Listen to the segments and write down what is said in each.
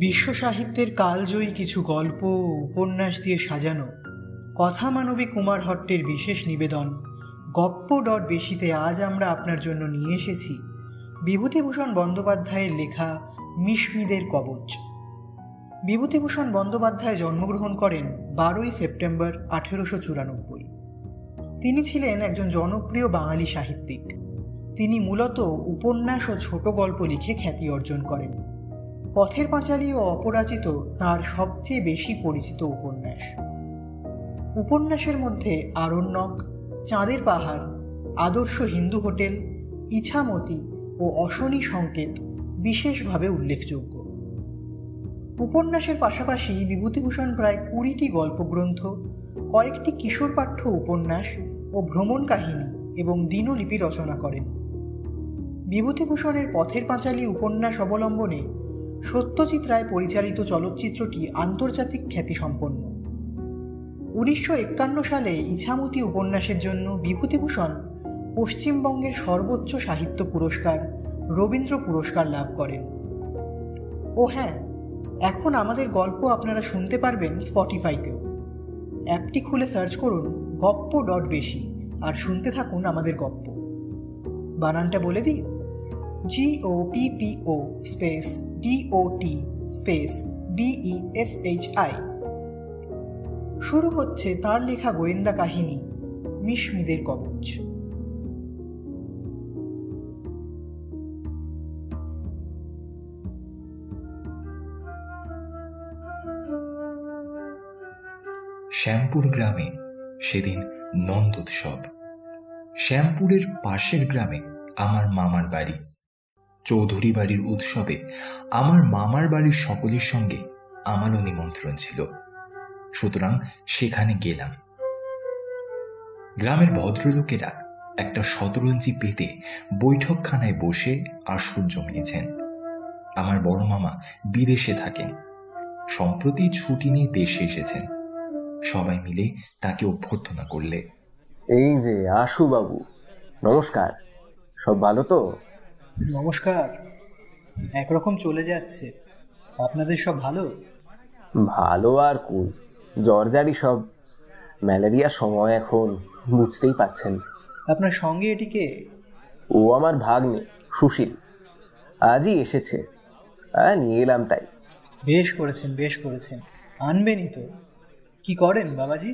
বিশ্ব সাহিত্যের কালজয়ী কিছু গল্প ও উপন্যাস দিয়ে সাজানো কথা মানবী কুমার হট্টের বিশেষ নিবেদন গপ্প.বেশিতে আজ আমরা আপনার জন্য নিয়ে এসেছি বিভূতিভূষণ বন্দ্যোপাধ্যায়ের লেখা মিশমিদের কবচ। বিভূতিভূষণ বন্দ্যোপাধ্যায় জন্মগ্রহণ করেন 12ই সেপ্টেম্বর 1894। তিনি ছিলেন একজন জনপ্রিয় বাঙালি সাহিত্যিক। তিনি মূলত উপন্যাস ও ছোট গল্প লিখে খ্যাতি অর্জন করেন। পথের পাঁচালী ও অপরাজিত তাঁর সবচেয়ে বেশি পরিচিত উপন্যাস। উপন্যাসের মধ্যে আরণ্যক, চাঁদের পাহাড়, আদর্শ হিন্দু হোটেল, ইছামতি ও অশনি সংকেত বিশেষভাবে উল্লেখযোগ্য। উপন্যাসের পাশাপাশি বিভূতিভূষণ প্রায় 20টি গল্পগ্রন্থ, কয়েকটি কিশোর পাঠ্য উপন্যাস ও ভ্রমণ কাহিনী এবং দিনলিপি রচনা করেন। বিভূতিভূষণের পথের পাঁচালী উপন্যাস অবলম্বনে সত্যজিৎ রায় পরিচালিত চলচ্চিত্রটি আন্তর্জাতিক খ্যাতিসম্পন্ন। 1951 সালে ইছামতি উপন্যাসের জন্য বিভূতিভূষণ পশ্চিমবঙ্গের সর্বোচ্চ সাহিত্য পুরস্কার রবীন্দ্র পুরস্কার লাভ করেন। ও হ্যাঁ, এখন আমাদের গল্প আপনারা শুনতে পারবেন স্পটিফাইতেও। অ্যাপটি খুলে সার্চ করুন গপ্প.বেশি আর শুনতে থাকুন আমাদের গপ্প। বানানটা বলে দিই, GOPPO space DOT space BESHI। শুরু হচ্ছে তার লেখা গোয়েন্দা কাহিনী মিশমিদের কবচ। শ্যামপুর গ্রামে সেদিন নন্দোৎসব। শ্যামপুরের পাশের গ্রামে আমার মামার বাড়ি। চৌধুরী বাড়ির উৎসবে আমার মামার বাড়ির সকলের সঙ্গে আমারও নিমন্ত্রণ ছিল, সুতরাং সেখানে গেলাম। গ্রামের ভদ্রলোকেরা একটা শতরঞ্জি পেতে বৈঠকখানায় বসে আসর জমিয়েছেন। আমার বড় মামা বিদেশে থাকেন, সম্প্রতি ছুটি নিয়ে দেশে এসেছেন। সবাই মিলে তাকে অভ্যর্থনা করলে। এই যে আশু বাবু, নমস্কার। সব ভালো তো? নমস্কার। একরকম চলে যাচ্ছে। আপনাদের সব ভালো? ভালো আর কুল, জ্বরজারি সব। ম্যালেরিয়ার সময় এখন, বুঝতেই পাচ্ছেন। আপনার সঙ্গে এটিকে? ও আমার ভাগ্নে সুশীল, আজই এসেছে। নিয়ে এলাম তাই। বেশ করেছেন, বেশ করেছেন। আনবেনই তো। কি করেন বাবাজি?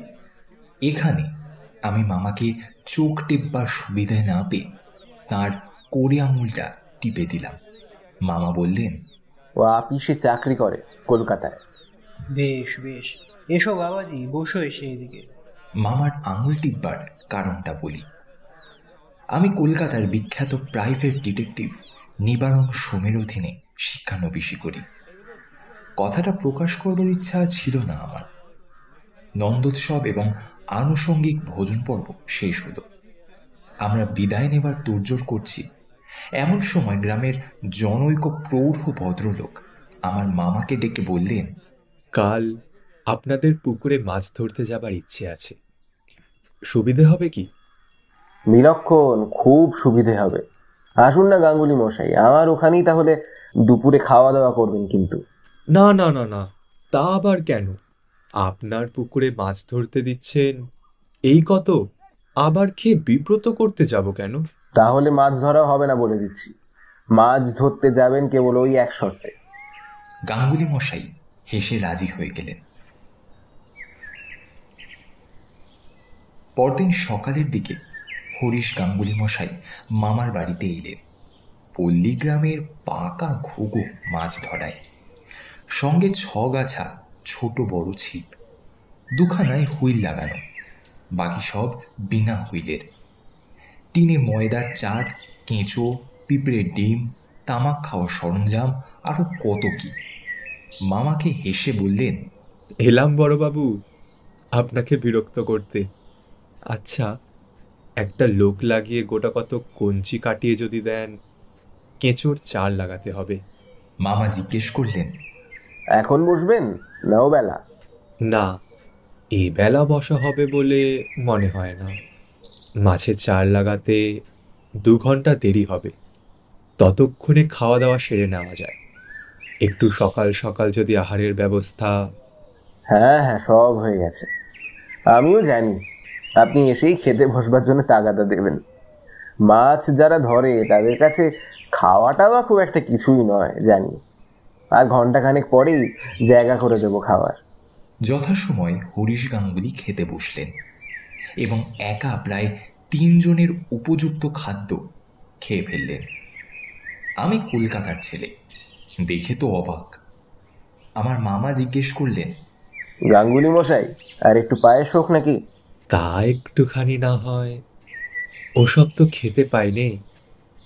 এখানে আমি মামাকে চোখ টেপবার সুবিধা না পেয়ে তাঁর কোড়ে আঙুলটা টিপে দিলাম। মামা বললেন, ও আপিসে চাকরি করে কলকাতায়। বেশ বেশ, এসো বাবাজি, বসো এসে এদিকে। মামার আঙুল টিপবার কারণটা বলি। আমি কলকাতার বিখ্যাত প্রাইভেট ডিটেকটিভ নিবারণ সোমের অধীনে শিক্ষানবিশি করি। কথাটা প্রকাশ করবার ইচ্ছা ছিল না আমার। নন্দোৎসব এবং আনুষঙ্গিক ভোজন পর্ব শেষ হলো। আমরা বিদায় নেবার তোড়জোড় করছি, এমন সময় গ্রামের জনৈক প্রৌঢ় ভদ্রলোক আমার মামাকে ডেকে বললেন, কাল আপনাদের পুকুরে মাছ ধরতে যাবার ইচ্ছে আছে, সুবিধে হবে কি? বিলক্ষণ, খুব সুবিধে হবে। আসুন না গাঙ্গুলি মশাই, আমার ওখানেই তাহলে দুপুরে খাওয়া দাওয়া করবেন। কিন্তু না না না না, তা আবার কেন? আপনার পুকুরে মাছ ধরতে দিচ্ছেন এই কত, আবার খেয়ে বিব্রত করতে যাব কেন? তাহলে মাছ ধরা হবে না বলে দিচ্ছি। মাছ ধরতে যাবেন কেবল ওই এক শর্তে। গাঙ্গুলি মশাই হেসে রাজি হয়ে গেলেন। পরদিন সকালের দিকে হরিশ গাঙ্গুলি মশাই মামার বাড়িতে এলেন। পল্লী গ্রামের পাকা ঘুঘু মাছ ধরায়, সঙ্গে 6 গাছা ছোট বড় ছিপ, দুখানায় হুইল লাগানো, বাকি সব বিনা হুইলের। টিনে ময়দার চাট, কেঁচো, পিঁপড়ের ডিম, তামাক খাওয়ার সরঞ্জাম, আরো কত কি। মামাকে হেসে বললেন, এলাম বড়বাবু আপনাকে বিরক্ত করতে। আচ্ছা, একটা লোক লাগিয়ে গোটা কত কঞ্চি কাটিয়ে যদি দেন, কেঁচোর চার লাগাতে হবে। মামা জিজ্ঞেস করলেন, এখন বসবেন না ও বেলা? না, এ বেলা বসা হবে বলে মনে হয় না। মাছের চার লাগাতে 2 ঘন্টা দেরি হবে, ততক্ষণে খাওয়া দাওয়া সেরে নেওয়া যায়। একটু সকাল সকাল যদি আহারের ব্যবস্থা। হ্যাঁ হ্যাঁ, সব হয়ে গেছে। আমিও জানি আপনি এসেই খেতে বসবার জন্য তাগাদা দেবেন। মাছ যারা ধরে তাদের কাছে খাওয়াটাও খুব একটা কিছুই নয় জানি। আর ঘন্টাখানেক পরেই জায়গা করে দেবো খাওয়ার। যথাসময় হরিশ গাঙ্গুলি খেতে বসলেন এবং একা প্রায় 3 জনের উপযুক্ত খাদ্য খেয়ে ফেললেন। আমি কলকাতার ছেলে, দেখে তো অবাক। আমার মামা জিজ্ঞেস করলেন, গাঙ্গুলি মশাই, আর একটু পায়েস হোক নাকি? তা একটুখানি না হয়। ওসব তো খেতে পাইনে।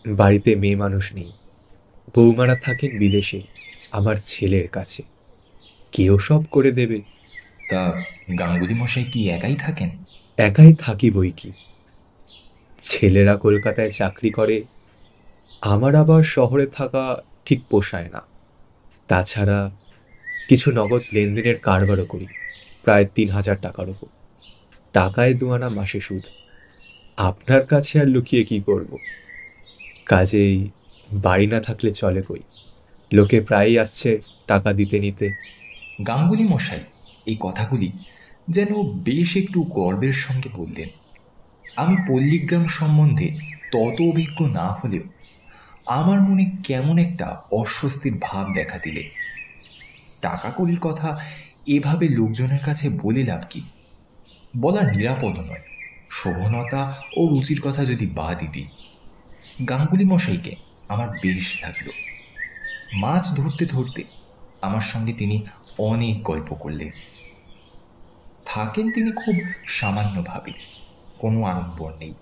বাড়িতে মেয়ে মানুষ নেই, বৌমারা থাকেন বিদেশে আমার ছেলের কাছে, কেউ সব করে দেবে। তা গাঙ্গুলি মশাই কি একাই থাকেন? একাই থাকি বই কি, ছেলেরা কলকাতায় চাকরি করে, আমার আবার শহরে থাকা ঠিক পোষায় না। তাছাড়া কিছু নগদ লেনদেনের কারবারও করি, প্রায় 3,000 টাকার ওপর। টাকায় 2 আনা মাসে সুদ। আপনার কাছে আর লুকিয়ে কি করব? কাজেই বাড়ি না থাকলে চলে কই, লোকে প্রায়ই আসছে টাকা দিতে নিতে। গাঙ্গুলি মশাই এই কথাগুলি যেন বেশ একটু গর্বের সঙ্গে বললেন। আমি পল্লীগ্রাম সম্বন্ধে তত অভিজ্ঞ না হলেও আমার মনে কেমন একটা অস্বস্তির ভাব দেখা দিলে। টাকা কড়ির কথা এভাবে লোকজনের কাছে বলে লাভ কি? বলা নিরাপদ নয়। শোভনতা ও রুচির কথা যদি বাদই দিই, গাঙ্গুলি মশাইকে আমার বেশ লাগলো। মাছ ধরতে ধরতে আমার সঙ্গে তিনি অনেক গল্প করলেন। থাকেন তিনি খুব সামান্যভাবে, কোনো আড়ম্বর নেই।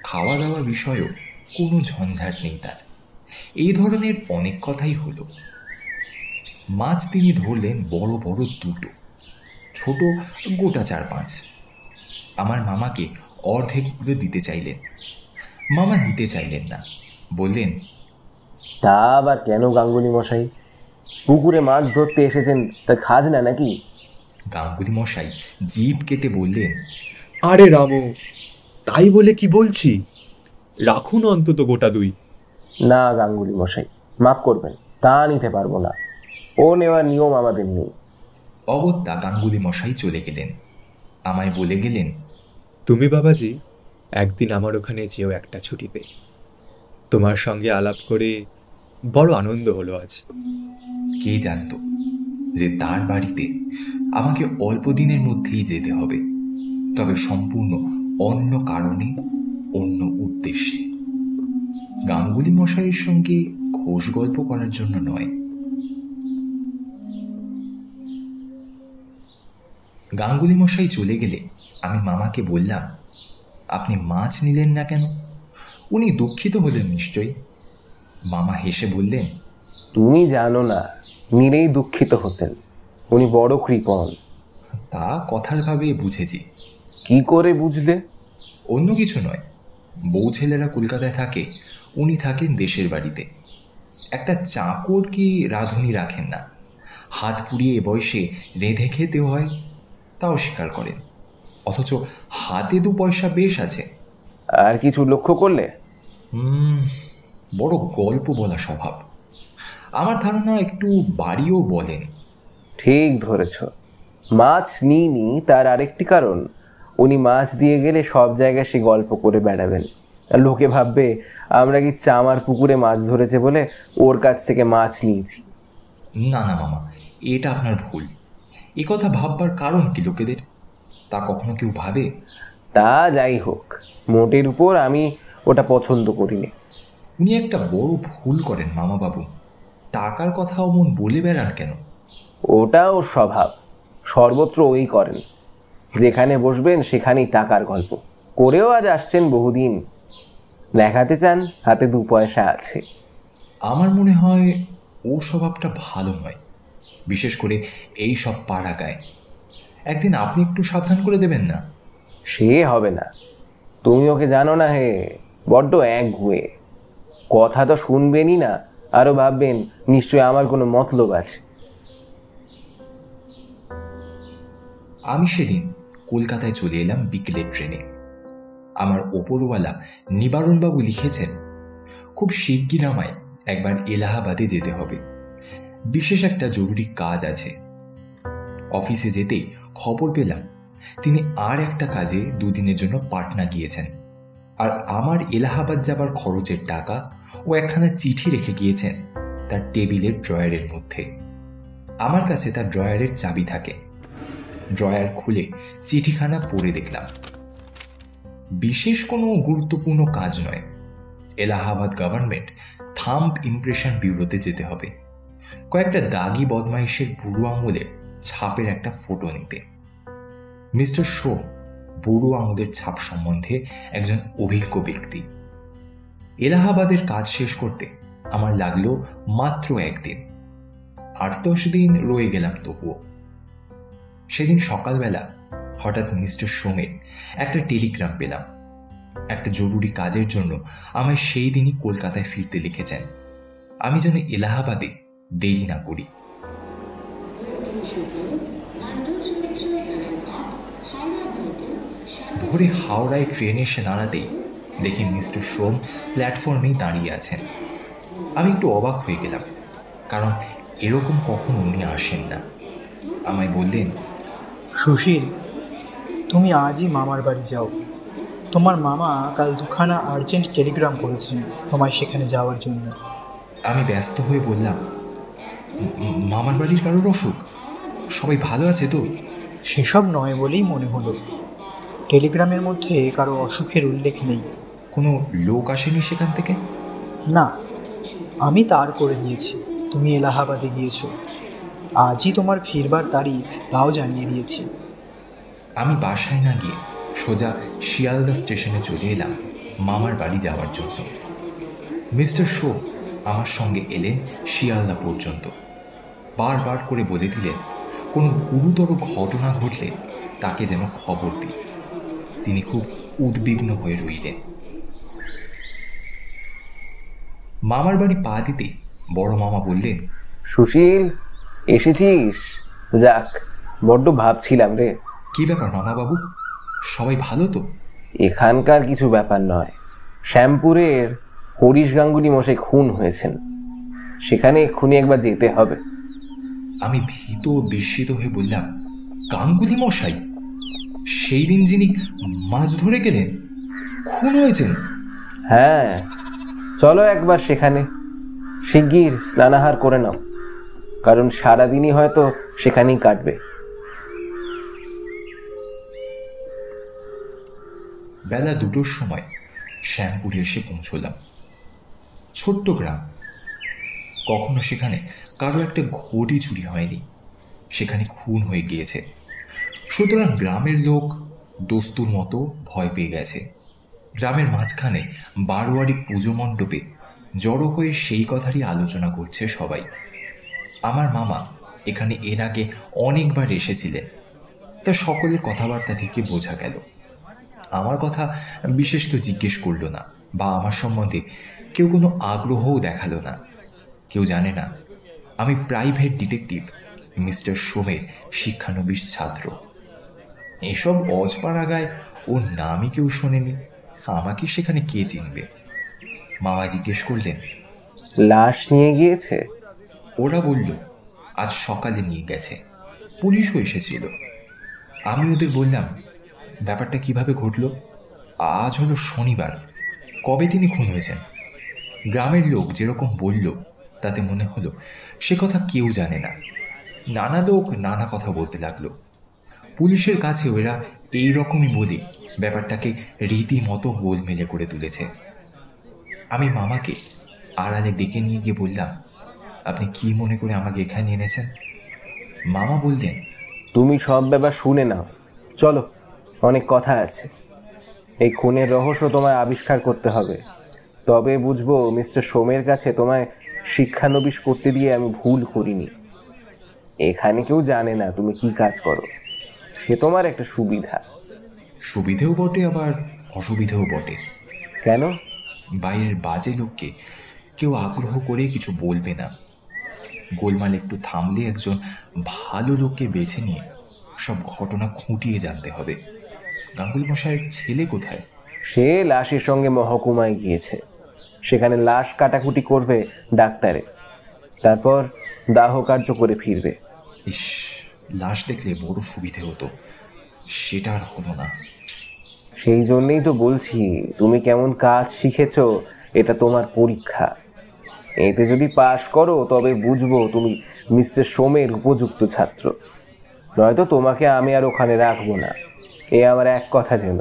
খাওয়া দাওয়ার বিষয়েও কোনো ঝঞ্ঝাট নেই তার। এই ধরনের অনেক কথাই হলো। মাছ তিনি ধরলেন বড় বড় 2টো, ছোট গোটা 4-5। আমার মামাকে অর্ধেক করে দিতে চাইলেন। মামা নিতে চাইলেন না, বললেন, তা আবার কেন গাঙ্গুলি মশাই? পুকুরে মাছ ধরতে এসেছেন, তা খাজনা নাকি? গাঙ্গুলি মশাই জিভ কেটে বললেন, আরে রামু, তাই বলে কি বলছি, রাখুন অন্তত গোটা 2। না গাঙ্গুলি মশাই, মাফ করবেন, তা নিতে পারবো না। ও নেওয়ার নিয়ম আমাদের নেই। অগত্যা গাঙ্গুলি মশাই চলে গেলেন। আমায় বলে গেলেন, তুমি বাবাজি একদিন আমার ওখানে যেও একটা ছুটিতে। তোমার সঙ্গে আলাপ করে বড় আনন্দ হলো আজ। কে জানত যে তার বাড়িতে আমাকে অল্প দিনের মধ্যেই যেতে হবে, তবে সম্পূর্ণ অন্য কারণে, অন্য উদ্দেশ্যে। গাঙ্গুলি মশাইয়ের সঙ্গে খোশ গল্প করার জন্য নয়। গাঙ্গুলি মশাই চলে গেলে আমি মামাকে বললাম, আপনি মাছ নিলেন না কেন? উনি দুঃখিত হলেন নিশ্চয়ই। মামা হেসে বললেন, তুমি জানো না, নিলেই দুঃখিত হতেন। উনি বড় কৃপণ। তা কথার ভাবে বুঝেছি। কি করে বুঝলে? অন্য কিছু নয়, বউ ছেলেরা কলকাতায় থাকে, উনি থাকেন দেশের বাড়িতে। একটা চাকর কি রাঁধুনি রাখেন না, হাত পুড়িয়ে এ বয়সে রেঁধে খেতে হয়, তাও স্বীকার করেন। অথচ হাতে 2 পয়সা বেশ আছে। আর কিছু লক্ষ্য করলে? বড় গল্প বলা স্বভাব। আমার ধারণা একটু বাড়িও বলেন। ঠিক ধরেছ। মাছ নিইনি তার আরেকটি কারণ, উনি মাছ দিয়ে গেলে সব জায়গায় সে গল্প করে বেড়াবেন। আর লোকে ভাববে আমরা কি চামার পুকুরে মাছ ধরেছে বলে ওর কাছ থেকে মাছ নিয়েছি। না না মামা, এটা আপনার ভুল। এ কথা ভাববার কারণ কি লোকেদের? তা কখনো কেউ ভাবে? তা যাই হোক, মোটের উপর আমি ওটা পছন্দ করিনি। উনি একটা বড় ভুল করেন মামা বাবু। টাকার কথা অমন বলে বেড়ান কেন? ওটা ওর স্বভাব, সর্বত্র ওই করেন। যেখানে বসবেন সেখানেই টাকার গল্প করেও আজ আসছেন বহুদিন। দেখাতে চান হাতে 2 পয়সা আছে। আমার মনে হয় ও স্বভাবটা ভালো নয়, বিশেষ করে এই সব পাড়া গায়ে। একদিন আপনি একটু সাবধান করে দেবেন না? সে হবে না। তুমি ওকে জানো না হে, বড্ড একগুঁয়ে। কথা তো শুনবেনই না, আরও ভাববেন নিশ্চয় আমার কোনো মতলব আছে। আমি সেদিন কলকাতায় চলে এলাম বিকেলের ট্রেনে। আমার ওপরওয়ালা নিবারণবাবু লিখেছেন, খুব শিগগির আমায় একবার এলাহাবাদে যেতে হবে। বিশেষ একটা জরুরি কাজ আছে। অফিসে যেতেই খবর পেলাম তিনি আর একটা কাজে দুদিনের জন্য পাটনা গিয়েছেন, আর আমার এলাহাবাদ যাবার খরচের টাকা ও একখানা চিঠি রেখে গিয়েছেন তার টেবিলের ড্রয়ারের মধ্যে। আমার কাছে তার ড্রয়ারের চাবি থাকে। ড্রয়ার খুলে চিঠিখানা পড়ে দেখলাম। বিশেষ কোনো গুরুত্বপূর্ণ কাজ নয়। এলাহাবাদ গভর্নমেন্ট থাম্ব ইমপ্রেশন ব্যুরোতে যেতে হবে, কয়েকটা দাগি বদমাইশের বুড়ো আঙুলে ছাপের একটা ফটো নিতে। মিস্টার শো বুড়ো আঙুলের ছাপ সম্বন্ধে একজন অভিজ্ঞ ব্যক্তি। এলাহাবাদের কাজ শেষ করতে আমার লাগলো মাত্র একদিন। 8-10 দিন রয়ে গেলাম তবুও। সেদিন সকালবেলা হঠাৎ মিস্টার সোমের একটা টেলিগ্রাম পেলাম। একটা জরুরি কাজের জন্য আমায় সেই দিনই কলকাতায় ফিরতে লিখেছেন, আমি যেন এলাহাবাদে দেরি না করি। ভোরে হাওড়ায় ট্রেন এসে দাঁড়াতেই দেখি মিস্টার সোম প্ল্যাটফর্মেই দাঁড়িয়ে আছেন। আমি একটু অবাক হয়ে গেলাম, কারণ এরকম কখনো উনি আসেন না। আমায় বললেন, সুশীল, তুমি আজই মামার বাড়ি যাও। তোমার মামা কাল 2খানা আর্জেন্ট টেলিগ্রাম করেছেন তোমায় সেখানে যাওয়ার জন্য। আমি ব্যস্ত হয়ে বললাম, মামার বাড়ির কারোর অসুখ? সবাই ভালো আছে তো? সেসব নয় বলেই মনে হলো। টেলিগ্রামের মধ্যে কারো অসুখের উল্লেখ নেই। কোনো লোক আসেনি সেখান থেকে? না, আমি তার করে দিয়েছি তুমি এলাহাবাদে গিয়েছ। আজই তোমার ফিরবার তারিখ তাও জানিয়ে দিয়েছি। আমি বাসায় না গিয়ে সোজা শিয়ালদা স্টেশনে চলে এলাম মামার বাড়ি যাওয়ার জন্য। মিস্টার শো আমার সঙ্গে এলেন শিয়ালদা পর্যন্ত। বারবার করে বলে দিলেন কোনো গুরুতর ঘটনা ঘটলে তাকে যেন খবর দিই। তিনি খুব উদ্বিগ্ন হয়ে রইলেন। মামার বাড়ি পা দিতে বড় মামা বললেন, সুশীল, এসেছিস? যাক, বড্ড ভাবছিলাম রে। কি ব্যাপার মামাবাবু, সবাই ভালো তো? এখানকার কিছু ব্যাপার নয়, শ্যামপুরের হরিশ গাঙ্গুলি মশাই খুন হয়েছেন, সেখানে এক্ষুনি একবার যেতে হবে। আমি ভীত বিস্মিত হয়ে বললাম, গাঙ্গুলি মশাই? সেই দিন যিনি মাছ ধরে গেলেন, খুন হয়েছেন? হ্যাঁ, চলো একবার সেখানে। শিগগির স্নানাহার করে নাও, কারণ সারাদিনই হয়তো সেখানেই কাটবে। বেলা 2টোর সময় শ্যামপুরে এসে পৌঁছলাম। ছোট্ট গ্রাম, কখনো সেখানে কারো একটা ঘটি চুরি হয়নি, সেখানে খুন হয়ে গিয়েছে। সুতরাং গ্রামের লোক দস্তুর মতো ভয় পেয়ে গেছে। গ্রামের মাঝখানে বারোয়ারি পুজো মণ্ডপে জড়ো হয়ে সেই কথারই আলোচনা করছে সবাই। আমার মামা এখানে এর আগে অনেকবার এসেছিলেন, তা সকলের কথাবার্তা থেকে বোঝা গেল। আমার কথা বিশেষ কেউ জিজ্ঞেস করলো না, বা আমার সম্বন্ধে কেউ কোনো আগ্রহও দেখালো না। কেউ জানে না আমি প্রাইভেট ডিটেকটিভ মিস্টার সোমের শিক্ষানবিশ ছাত্র। এসব অজপাড়াগায় ওর নামই কেউ শোনেনি, আমাকে সেখানে কে চিনবে? মামা জিজ্ঞেস করলেন, লাশ নিয়ে গিয়েছে? ওরা বলল আজ সকালে নিয়ে গেছে, পুলিশও এসেছিল। আমি ওদের বললাম, ব্যাপারটা কিভাবে ঘটল? আজ হলো শনিবার, কবে তিনি খুন হয়েছেন? গ্রামের লোক যেরকম বলল তাতে মনে হলো সে কথা কেউ জানে না। নানা লোক নানা কথা বলতে লাগলো। পুলিশের কাছে ওরা এই রকমই বলে ব্যাপারটাকে রীতিমতো গোলমেলে করে তুলেছে। আমি মামাকে আড়ালে ডেকে নিয়ে গিয়ে বললাম, আপনি কি মনে করে আমাকে এখানে এনেছেন? মামা বললেন, তুমি সব ব্যাপার শুনে নাও, চলো, অনেক কথা আছে। এই খুনের রহস্য তোমায় আবিষ্কার করতে হবে, তবে বুঝবো মিস্টার সোমের কাছে তোমায় শিক্ষানবিশ করতে দিয়ে আমি ভুল করিনি। এখানে কেউ জানে না তুমি কি কাজ করো, সে তোমার একটা সুবিধা। সুবিধেও বটে, আবার অসুবিধেও বটে। কেন? বাইরের বাজে লোককে কেউ আগ্রহ করে কিছু বলবে না। গোলমাল একটু থামলে একজন ভালো লোককে বেছে নিয়ে সব ঘটনা খুঁটিয়ে জানতে হবে। গাঙ্গুলি মশাইয়ের ছেলে কোথায়? সে লাশের সঙ্গে মহকুমায় গিয়েছে, সেখানে লাশ কাটাকুটি করবে ডাক্তারে। তারপর দাহ কার্য করে ফিরবে। ইস, লাশ দেখলে বড় সুবিধে হতো, সেটা আর হলো না। সেই জন্যই তো বলছি, তুমি কেমন কাজ শিখেছো এটা তোমার পরীক্ষা। এতে যদি পাশ করো তবে বুঝবো তুমি মিস্টার সোমের উপযুক্ত ছাত্র, নয়তো তোমাকে আমি আর ওখানে রাখবো না, এ আমার এক কথা যেন।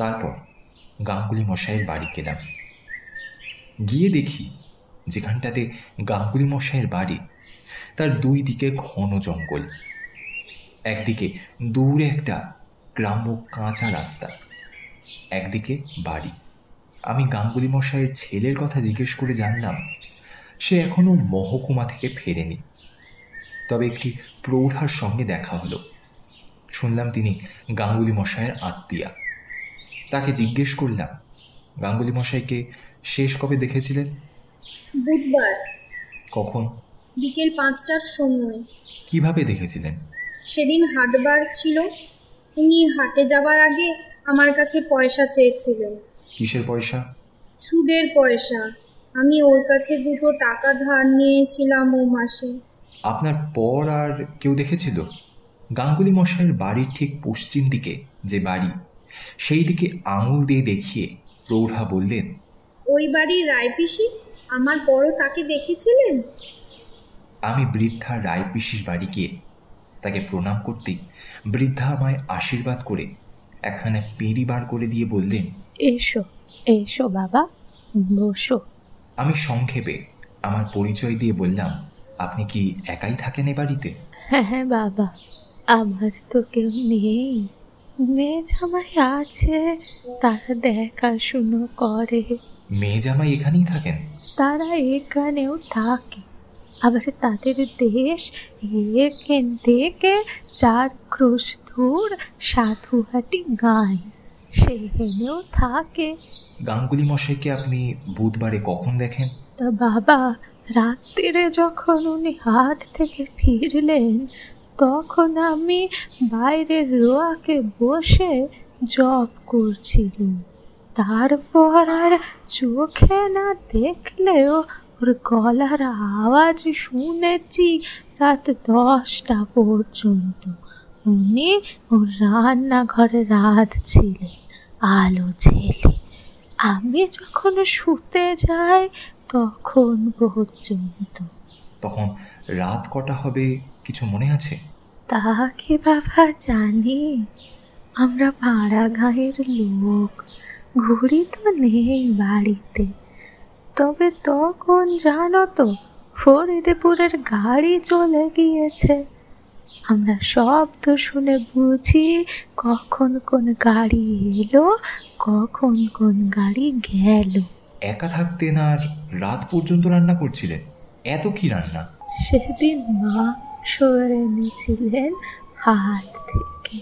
তারপর গাঙ্গুলি মশাইয়ের বাড়ি গেলাম। গিয়ে দেখি যেখানটাতে গাঙ্গুলি মশাইয়ের বাড়ি তার দুই দিকে ঘন জঙ্গল, একদিকে দূরে একটা গ্রাম্য কাঁচা রাস্তা, একদিকে বাড়ি। আমি গাঙ্গুলি মশাইয়ের ছেলের কথা জিজ্ঞেস করে জানলাম সে এখনো মহকুমা থেকে ফেরেনি, তবে একটি প্রৌঢ়ার সঙ্গে দেখা হলো। শুনলাম তিনি গাঙ্গুলি মশাইয়ের আত্মীয়া। তাকে জিজ্ঞেস করলাম গাঙ্গুলি মশাইকে শেষ কবে দেখেছিলেন? বুধবার। কখন? বিকেল 5টার সময়। কিভাবে দেখেছিলেন? সেদিন হাটবার ছিল, উনি হাটে যাবার আগে আমার কাছে পয়সা চেয়েছিলেন। কিসের পয়সা? সুদের পয়সা। আমি ওর কাছে 2 টাকা ধার নিয়েছিলাম ও মাসে। আপনার পর আর কেউ দেখেছিল? গাঙ্গুলি মশাইয়ের বাড়ির ঠিক পশ্চিম দিকে যে বাড়ি, সেই দিকে আঙুল দিয়ে দেখিয়ে প্রৌঢ়া বললেন, ওই বাড়ির রায়পিসি আমার বড় তাকে দেখেছিলেন? আমি বৃদ্ধা রায়পিসির বাড়ি গিয়ে তাকে প্রণাম করতেই বৃদ্ধা আমায় আশীর্বাদ করে একখানা পেঁড়ি বার করে দিয়ে বললেন, এসো এসো বাবা, বসো। আমি সংক্ষেপে আমার পরিচয় দিয়ে বললাম, আপনি কি একাই থাকেন এ বাড়িতে? হ্যাঁ বাবা, আমার তো কেউ নেই, মেয়ে জামাই আছে, তারা দেখাশুনো করে। মেয়ে জামাই এখানেই থাকেন? তারা এখানেও থাকে, আবার তাদের দেশ এখান থেকে 4 ক্রোশ দূর সাধুহাটি গাঁয়ে, সেখানেও থাকে। গাঙ্গুলি মশাইকে আপনি বুধবারে কখন দেখেন? তা বাবা, রাত্রিরে যখন উনি হাট থেকে ফিরলেন তখন আমি বাইরের রোয়াকে বসে জপ করছিলাম। তারপর আর চোখে না দেখলেও ওর গলার আওয়াজ শুনেছি রাত 10টা পর্যন্ত। উনি ওর রান্নাঘরে রাঁধছিলেন আলো জ্বেলে, আমি যখন শুতে যাই তখন পর্যন্ত। তখন রাত কটা হবে কিছু মনে আছে? তা কি বাবা জানি, আমরা ভাড়া গাঁয়ের লোক, ঘুড়ি তো নেই বাড়িতে। তবে তখন জানো তো ফরিদপুরের গাড়ি চলে গিয়েছে। আমরা শব্দ শুনে বুঝি কখন কোন গাড়ি এলো, কখন কোন গাড়ি গেল। একা থাকতেন আর রাত পর্যন্ত রান্না করছিলেন? এত কি রান্না? সেদিন মাংস এনেছিলেন হাট থেকে,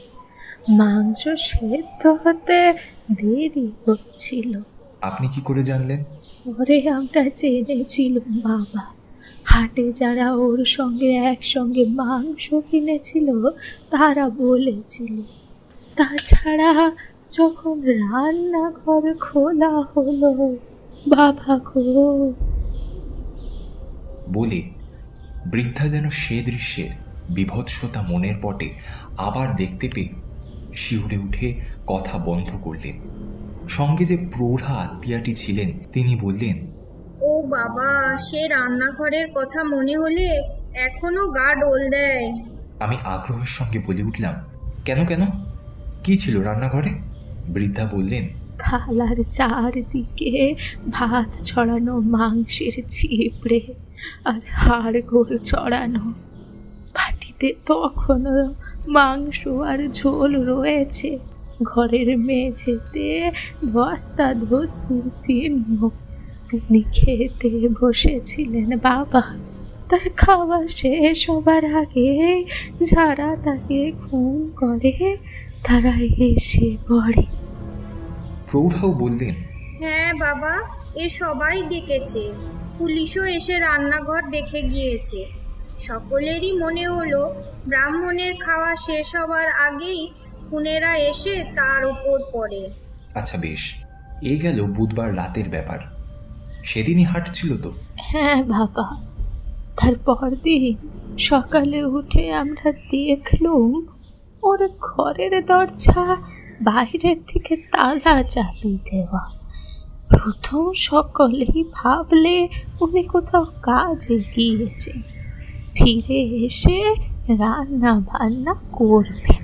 মাংস সেদ্ধ হতে দেরি হচ্ছিল। আপনি কি করে জানলেন? পরে আমরা জেনেছিলাম বাবা, হাটে যারা ওর সঙ্গে একসঙ্গে মাংস কিনেছিল তারা বলেছিল। তাছাড়া যখন রান্নাঘর খোলা হলো বাবা গো। বলে বৃদ্ধা যেন সে দৃশ্যের বিভৎসতা মনের পটে আবার দেখতে পেয়ে শিউরে উঠে কথা বন্ধ করলেন। সঙ্গে যে প্রৌঢ়া আত্মীয়াটি ছিলেন তিনি বললেন, ও বাবা, সে রান্নাঘরের কথা মনে হলে এখনো গা ডোল দেয়। আমি আগ্রহের সঙ্গে বলে উঠলাম, কেন কেন, কি ছিল রান্নাঘরে? বৃদ্ধা বললেন, থালার চারদিকে ভাত ছড়ানো মাংসের ছিপড়ে আর হাড়গোড় ছড়ানো, বাটিতে তখনও মাংস আর ঝোল রয়েছে। ঘরের মেঝেতে ধস্তাধস্তির চিহ্ন। তিনি খেতে বসেছিলেন বাবা, তার খাওয়া শেষ হবার আগে যারা তাকে খুন করে তারা এসে পড়ে। প্রৌঢ়াও বললেন, হ্যাঁ বাবা, এ সবাই দেখেছে, পুলিশও এসে রান্নাঘর দেখে গিয়েছে। সকলেরই মনে হলো ব্রাহ্মণের খাওয়া শেষ হবার আগেই খুনেরা এসে তার উপর পড়ে। আচ্ছা বেশ, এই গেল বুধবার রাতের ব্যাপার। সেদিনই হাট ছিল তো? হ্যাঁ বাবা, তারপর দিন সকালে উঠে আমরা দেখলুম ওর ঘরের দরজা বাইরের থেকে তালা চাপিয়ে দেওয়া। প্রথম সকলেই ভাবলে উনি কোথাও কাজে গিয়েছে, ফিরে এসে রান্না বান্না করবেন।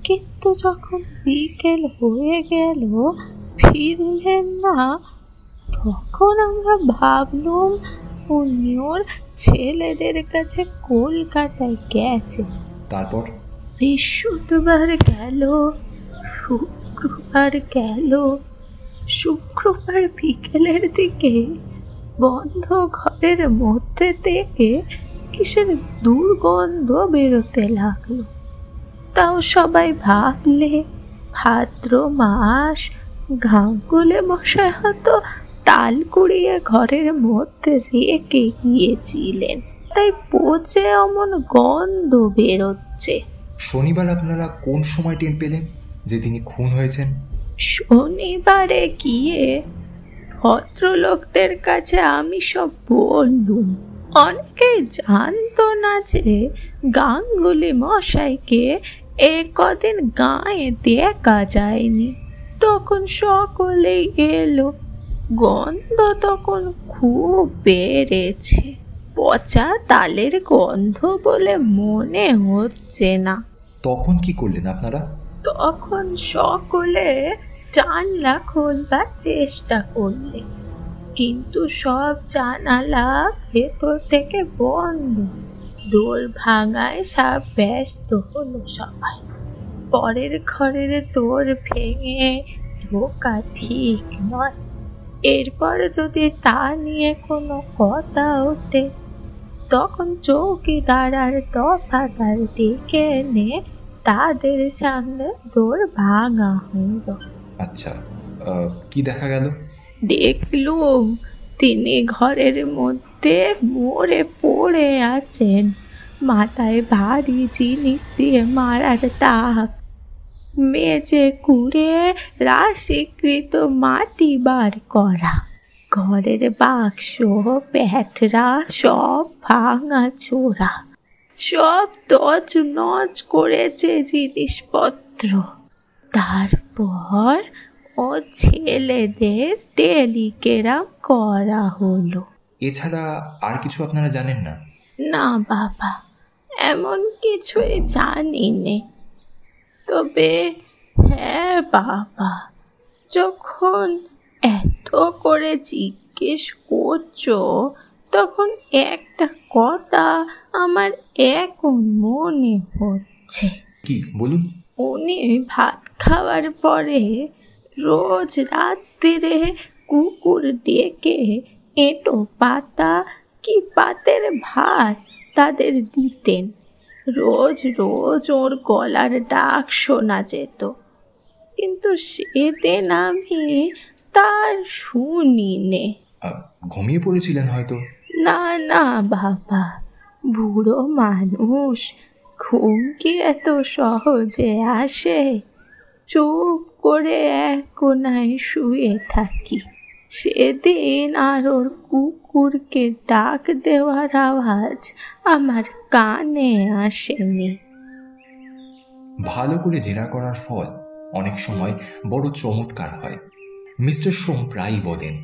কিন্তু যখন বিকেল হয়ে গেল ফিরলেন না, তখন আমরা ভাবলুম উনি ওর ছেলেদের কাছে কলকাতায় গেছে। তারপর বৃহস্পতিবার গেল, শুক্রবার গেল। শুক্রবার বিকেলের দিকে বন্ধ ঘরের মধ্যে থেকে কিসের দুর্গন্ধ বেরোতে লাগলো। তাও সবাই ভাবলে ভাদ্র মাস, গাঙ্গুলে মশাই হয়তো তাল কুড়িয়ে ঘরের মধ্যে রেখে গিয়েছিলেন, তাই পচে অমন গন্ধ বেরোচ্ছে। শনিবার আপনারা কোন সময় টের পেলেন যে তিনি খুন হয়েছেন? শনিবারে গিয়ে ভদ্রলোকদের কাছে আমি সব বললুম। অনেকে জানতো না যে গাঙ্গুলি মশাইকে কদিন গায়ে দেখা যায়নি। তখন সকলেই এলো, গন্ধ তখন খুব বেড়েছে। পচা তালের গন্ধ বলে মনে হচ্ছে না। তখন কি করলেন আপনারা? তখন সকলে জানলা খোলবার চেষ্টা করলে, কিন্তু সব জানালা ভেতর থেকে বন্ধ। দোর ভাঙায় সব ব্যস্ত হলো সবাই। পরের ঘরের দোর ভেঙে ঢোকা ঠিক নয়। এরপর যদি তা নিয়ে কোনো কথা ওঠে, তখন চৌকিদার আর দফাদার ডেকে এনে তাদের সামনে দোর ভাঙা হলো। আচ্ছা, কি দেখা গেল? দেখলুম তিনি ঘরের মধ্যে মরে পড়ে আছেন, মাথায় ভারী জিনিস দিয়ে মারার দাগ। মেঝে কুড়ে রাশিকৃত মাটি বার করা, ঘরের বাক্স প্যাটরা সব ভাঙা চোরা, সব তছনছ করেছে জিনিসপত্র। তারপর ও ছেলেদের টেলিগ্রাম করা হলো। এছাড়া আর কিছু আপনারা জানেন না? না বাবা, এমন কিছুই জানি নে। তবে হ্যাঁ বাবা, যখন এত করে জিজ্ঞেস করছো, তখন একটা কথা আমার এখন মনে হচ্ছে। কি বলুন? উনি ভাত খাওয়ার পরে রোজ রাত্রিরে কুকুর ডেকে এঁটো পাতা কি পাতের ভাত তাদের দিতেন। রোজ রোজ ওর গলার ডাক শোনা যেত, কিন্তু সেদিন আমি তার শুনিনে। ঘুমিয়ে পড়েছিলেন হয়তো? না না বাবা, বুড়ো মানুষ, ঘুম কি এত সহজে আসে? চুপ করে এক কোনায় শুয়ে থাকি। সেদিন আর ওর কুকুরকে ডাক দেওয়ার আওয়াজ আমার কানে আসেনি। ভালো করে জেরা করার ফল অনেক সময় বড় চমৎকার হয়। মিস্টার সোম প্রায়ই বলেন,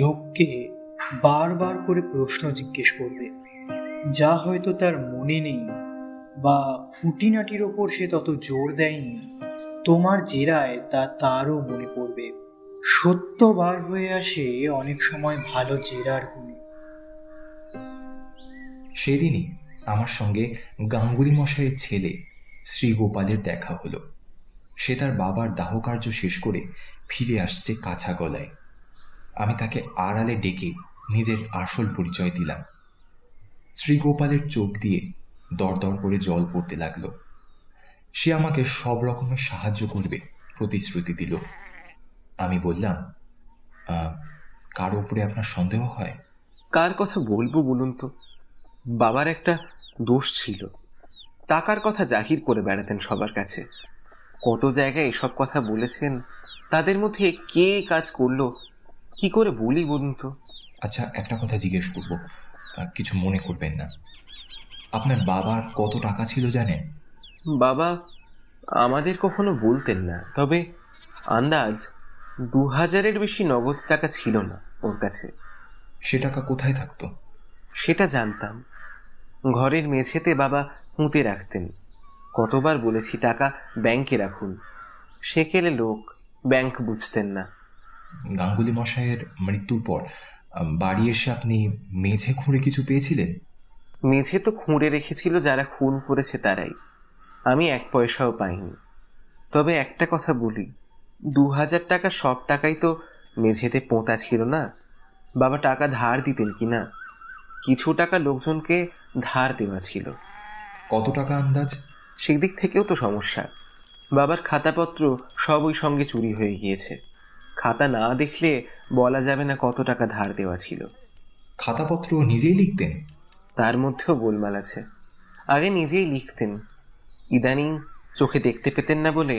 লোককে বারবার করে প্রশ্ন জিজ্ঞেস করবে যা হয়তো তার মনে নেই বা খুঁটিনাটির ওপর সে তত জোর দেয়নি। তোমার জেরায় তা তারও মনে পড়বে। সত্য বার হয়ে আসে অনেক সময় ভালো জেরার গুণে। সেদিনই আমার সঙ্গে গাঙ্গুলি মশাইয়ের ছেলে শ্রীগোপালের দেখা হলো। সে তার বাবার দাহকার্য শেষ করে ফিরে আসছে কাঁচা গলায়। আমি তাকে আড়ালে ডেকে নিজের আসল পরিচয় দিলাম। শ্রীগোপালের চোখ দিয়ে দরদর করে জল পড়তে লাগলো। সে আমাকে সব রকমের সাহায্য করবে প্রতিশ্রুতি দিল। আমি বললাম, কার উপরে আপনার সন্দেহ হয়? কার কথা বলবো বলুন তো? বাবার একটা দোষ ছিল, টাকার কথা জাহির করে বেড়াতেন সবার কাছে। কত জায়গায় এসব কথা বলেছেন তাদের মধ্যে কে কাজ করলো কি করে বলি বলুন তো? আচ্ছা, একটা কথা জিজ্ঞেস করব, কিছু মনে করবেন না। আপনার বাবার কত টাকা ছিল জানেন? বাবা আমাদের কখনো বলতেন না, তবে আন্দাজ 2000-এর বেশি নগদ টাকা ছিল না ওর কাছে। সে টাকা কোথায় থাকতো? সেটা জানতাম, ঘরের মেঝেতে বাবা পুঁতে রাখতেন। কতবার বলেছি টাকা ব্যাংকে রাখুন, সেকেলে লোক, ব্যাংক বুঝতেন না। গাঙ্গুলি মশাইয়ের মৃত্যুর পর বাড়ি এসে আপনি মেঝে খুঁড়ে কিছু পেয়েছিলেন? মেঝে তো খুঁড়ে রেখেছিল যারা খুন করেছে তারাই, আমি 1 পয়সাও পাইনি। তবে একটা কথা বলি, 2000 টাকা সব টাকাই তো মেঝেতে পোঁতা ছিল না। বাবা টাকা ধার দিতেন কিনা, কিছু টাকা লোকজনকে ধার দেওয়া ছিল। কত টাকা আন্দাজ? সেদিক থেকেও তো সমস্যা, বাবার খাতাপত্র সব ওই সঙ্গে চুরি হয়ে গিয়েছে। খাতা না দেখলে বলা যাবে না কত টাকা ধার দেওয়া ছিল। খাতাপত্র নিজেই লিখতেন? তার মধ্যেও গোলমাল আছে। আগে নিজেই লিখতেন, ইদানিং চোখে দেখতে পেতেন না বলে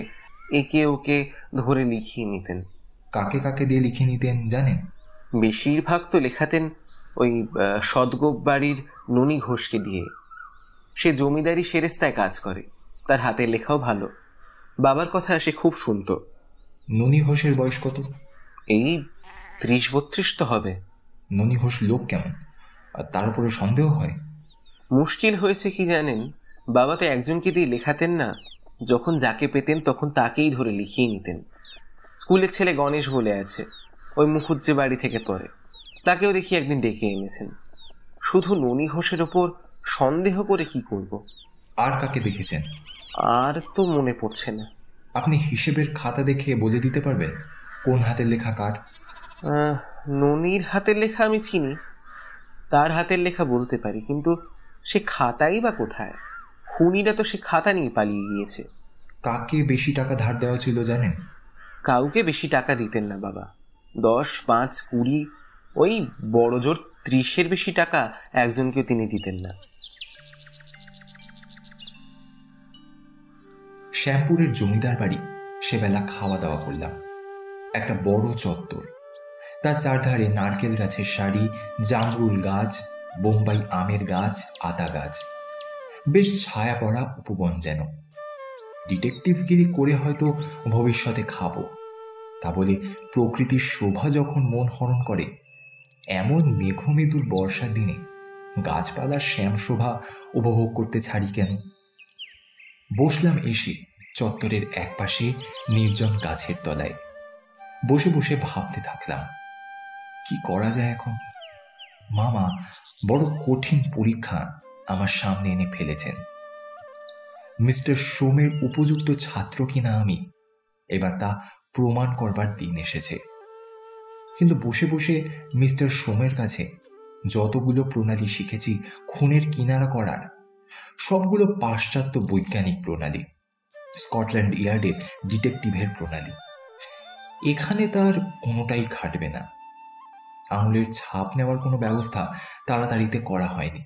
একে ওকে ধরে লিখিয়ে নিতেন। কাকে কাকে দিয়ে লিখে নিতেন জানেন? বেশিরভাগ তো লেখাতেন ওই সদগোপ বাড়ির ননি ঘোষকে দিয়ে। সে জমিদারি সেরেস্তায় কাজ করে, তার হাতের লেখাও ভালো। বাবার কথা সে খুব শুনতো। ননি ঘোষের বয়স কত? এই 30-32 তো হবে। ননি ঘোষ লোক কেমন? আর তার উপরে সন্দেহ হয়। মুশকিল হয়েছে কি জানেন, বাবা তো একজনকে দিয়ে লেখাতেন না, যখন যাকে পেতেন তখন তাকেই ধরে লিখিয়ে নিতেন। স্কুলের ছেলে গণেশ বলে আছে, ওই মুখুজ্জে বাড়ি থেকে পড়ে, তাকেও দেখি একদিন ডেকে এনেছেন। শুধু ননি ঘোষের ওপর সন্দেহ করে কি করব? আর কাকে দেখেছেন? আর তো মনে পড়ছে না। আপনি হিসেবের খাতা দেখে বলে দিতে পারবেন কোন হাতের লেখা কার? ননির হাতের লেখা আমি চিনি, তার হাতের লেখা বলতে পারি, কিন্তু সে খাতাই বা কোথায়? খুনিরা তো সে খাতা নিয়ে পালিয়ে গিয়েছে। কাকে বেশি টাকা ধার দেওয়া ছিল জানেন? কাউকে বেশি টাকা দিতেন না বাবা। 10, 5, 20, ওই বড় জোর 30-এর বেশি টাকা একজনকে তিনি দিতেন না। শ্যামপুরের জমিদার বাড়ি সেবেলা খাওয়া দাওয়া করলাম। একটা বড় চত্বর, তার চারধারে নারকেল গাছের সারি, জামরুল গাছ, বোম্বাই আমের গাছ, আতা গাছ, বেশ ছায়া পড়া উপবন যেন। ডিটেকটিভগিরি করে হয়তো ভবিষ্যতে খাবো, তা বলে প্রকৃতির শোভা যখন মন হরণ করে, এমন মেঘমেদুর বর্ষার দিনে গাছপালার শ্যাম শোভা উপভোগ করতে ছাড়ি কেন? বসলাম এসে চত্বরের একপাশে নির্জন গাছের তলায়। বসে বসে ভাবতে থাকলাম, কি করা যায় এখন। মামা বড় কঠিন পরীক্ষা আমার সামনে এনে ফেলেছেন। মিস্টার সোমের উপযুক্ত ছাত্র কিনা আমি, এবার তা প্রমাণ করবার দিন এসেছে। কিন্তু বসে বসে মিস্টার সোমের কাছে যতগুলো প্রণালী শিখেছি খুনের কিনারা করার, সবগুলো পাশ্চাত্য বৈজ্ঞানিক প্রণালী, স্কটল্যান্ড ইয়ার্ডের ডিটেকটিভের প্রণালী। এখানে তার কোনোটাই খাটবে না। আঙুলের ছাপ নেওয়ার কোনো ব্যবস্থা তাড়াতাড়িতে করা হয়নি।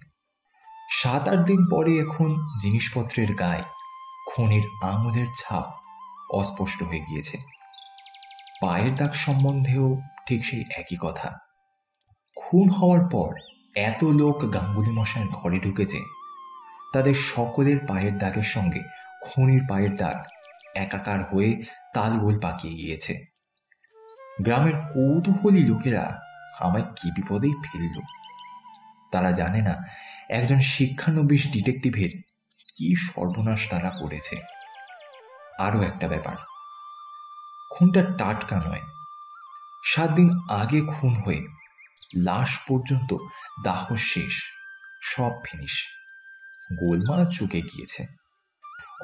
7-8 দিন পরে এখন জিনিসপত্রের গায়ে খুনের আঙুলের ছাপ অস্পষ্ট হয়ে গিয়েছে। পায়ের দাগ সম্বন্ধেও ঠিক সেই একই কথা। খুন হওয়ার পর এত লোক গাঙ্গুলি মশাইয়ের ঘরে ঢুকেছে, তাদের সকলের পায়ের দাগের সঙ্গে খুনির পায়ের দাগ একাকার হয়ে তালগোল পাকিয়ে গিয়েছে। গ্রামের কৌতূহলী লোকেরা আমায় কি বিপদেই ফেলল। তারা জানে না একজন শিক্ষানবিশ ডিটেকটিভের কি সর্বনাশ তারা করেছে। আরও একটা ব্যাপার, খুনটা টাটকা নয়। 7 দিন আগে খুন হয়ে লাশ পর্যন্ত দাহ শেষ, সব ফিনিশ। গোলমাল চুকে গিয়েছে।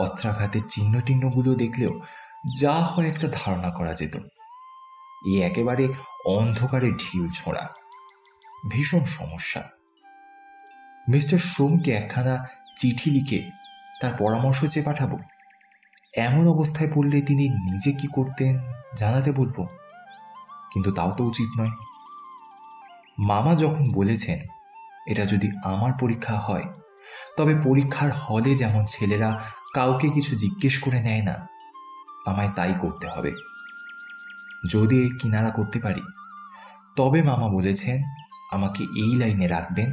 অস্ত্রাঘাতের চিহ্ন টিহ্নগুলো দেখলেও যা হয় একটা ধারণা করা যেত। এ একেবারে অন্ধকারে ঢিল ছোঁড়া, ভীষণ সমস্যা। মিস্টার সোমকে একখানা চিঠি লিখে তার পরামর্শ চেয়ে পাঠাবো? এমন অবস্থায় পড়লে তিনি নিজে কি করতেন জানাতে বলবো, কিন্তু তাও তো উচিত নয়। মামা যখন বলেছেন এটা যদি আমার পরীক্ষা হয়, তবে পরীক্ষার হলে যেমন ছেলেরা কাউকে কিছু জিজ্ঞেস করে নেয় না, আমায় তাই করতে হবে। যদি এর কিনারা করতে পারি, তবে মামা বলেছেন আমাকে এই লাইনে রাখবেন,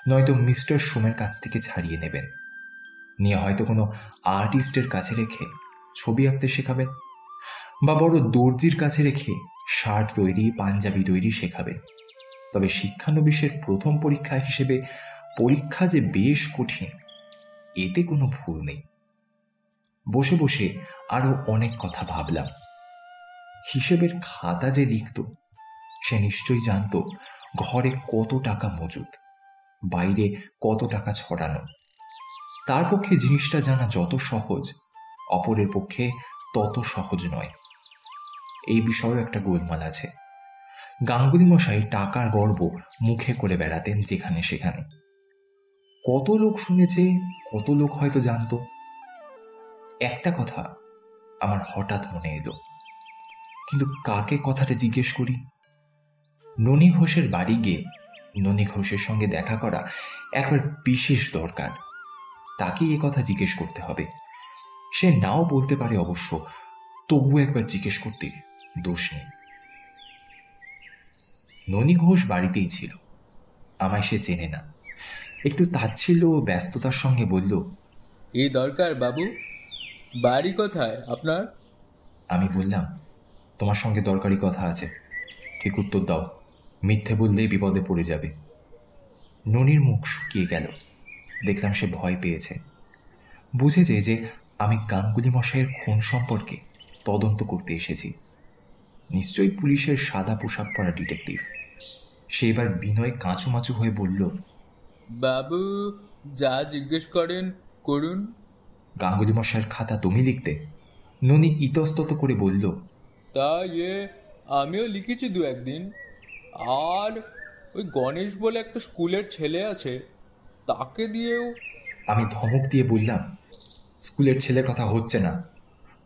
নয়তো মিস্টার সোমের কাছ থেকে ছাড়িয়ে নেবেন, নিয়ে হয়তো কোনো আর্টিস্টের কাছে রেখে ছবি আঁকতে শেখাবেন, বা বড় দর্জির কাছে রেখে শার্ট তৈরি, পাঞ্জাবি তৈরি শেখাবেন। তবে শিক্ষানবিশের প্রথম পরীক্ষা হিসেবে পরীক্ষা যে বেশ কঠিন, এতে কোনো ভুল নেই। বসে বসে আরো অনেক কথা ভাবলাম। হিসেবের খাতা যে লিখত, সে নিশ্চয়ই জানতো ঘরে কত টাকা মজুদ, বাইরে কত টাকা ছড়ানো। তার পক্ষে জিনিসটা জানা যত সহজ, অপরের পক্ষে তত সহজ নয়। এই বিষয়েও একটা গোলমাল আছে। গাঙ্গুলি মশাই টাকার গর্ব মুখে করে বেড়াতেন যেখানে সেখানে। কত লোক শুনেছে, কত লোক হয়তো জানতো। একটা কথা আমার হঠাৎ মনে এলো, কিন্তু কাকে কথাটা জিজ্ঞেস করি? ননী ঘোষের বাড়ি গিয়ে ননী ঘোষের সঙ্গে দেখা করা একবার বিশেষ দরকার। তাকে এ কথা জিজ্ঞেস করতে হবে। সে নাও বলতে পারে অবশ্য, তবু একবার জিজ্ঞেস করতে দোষ নেই। ননী ঘোষ বাড়িতেই ছিল। আমায় সে চেনে না। একটু তাচ্ছিল্য ও ব্যস্ততার সঙ্গে বলল, এই দরকার বাবু, বাড়ি কোথায় আপনার? আমি বললাম, তোমার সঙ্গে দরকারি কথা আছে। ঠিক উত্তর দাও, মিথ্যে বললেই বিপদে পড়ে যাবে। ননির মুখ শুকিয়ে গেল। দেখলাম সে ভয় পেয়েছে। বুঝেছে যে আমি গাঙ্গুলি মশাইয়ের খুন সম্পর্কে তদন্ত করতে এসেছি। নিশ্চয়ই পুলিশের সাদা পোশাক পরা ডিটেকটিভ। সে এবার বিনয় কাঁচুমাচু হয়ে বলল, বাবু যা জিজ্ঞেস করেন করুন। গাঙ্গুলি মশাইয়ের খাতা তুমি লিখতে? ননি ইতস্তত করে বলল, তা আমিও লিখেছি দু একদিন। আর ওই গণেশ বলে একটা স্কুলের ছেলে আছে, তাকে দিয়েও। আমি ধমক দিয়ে বললাম, স্কুলের ছেলের কথা হচ্ছে না,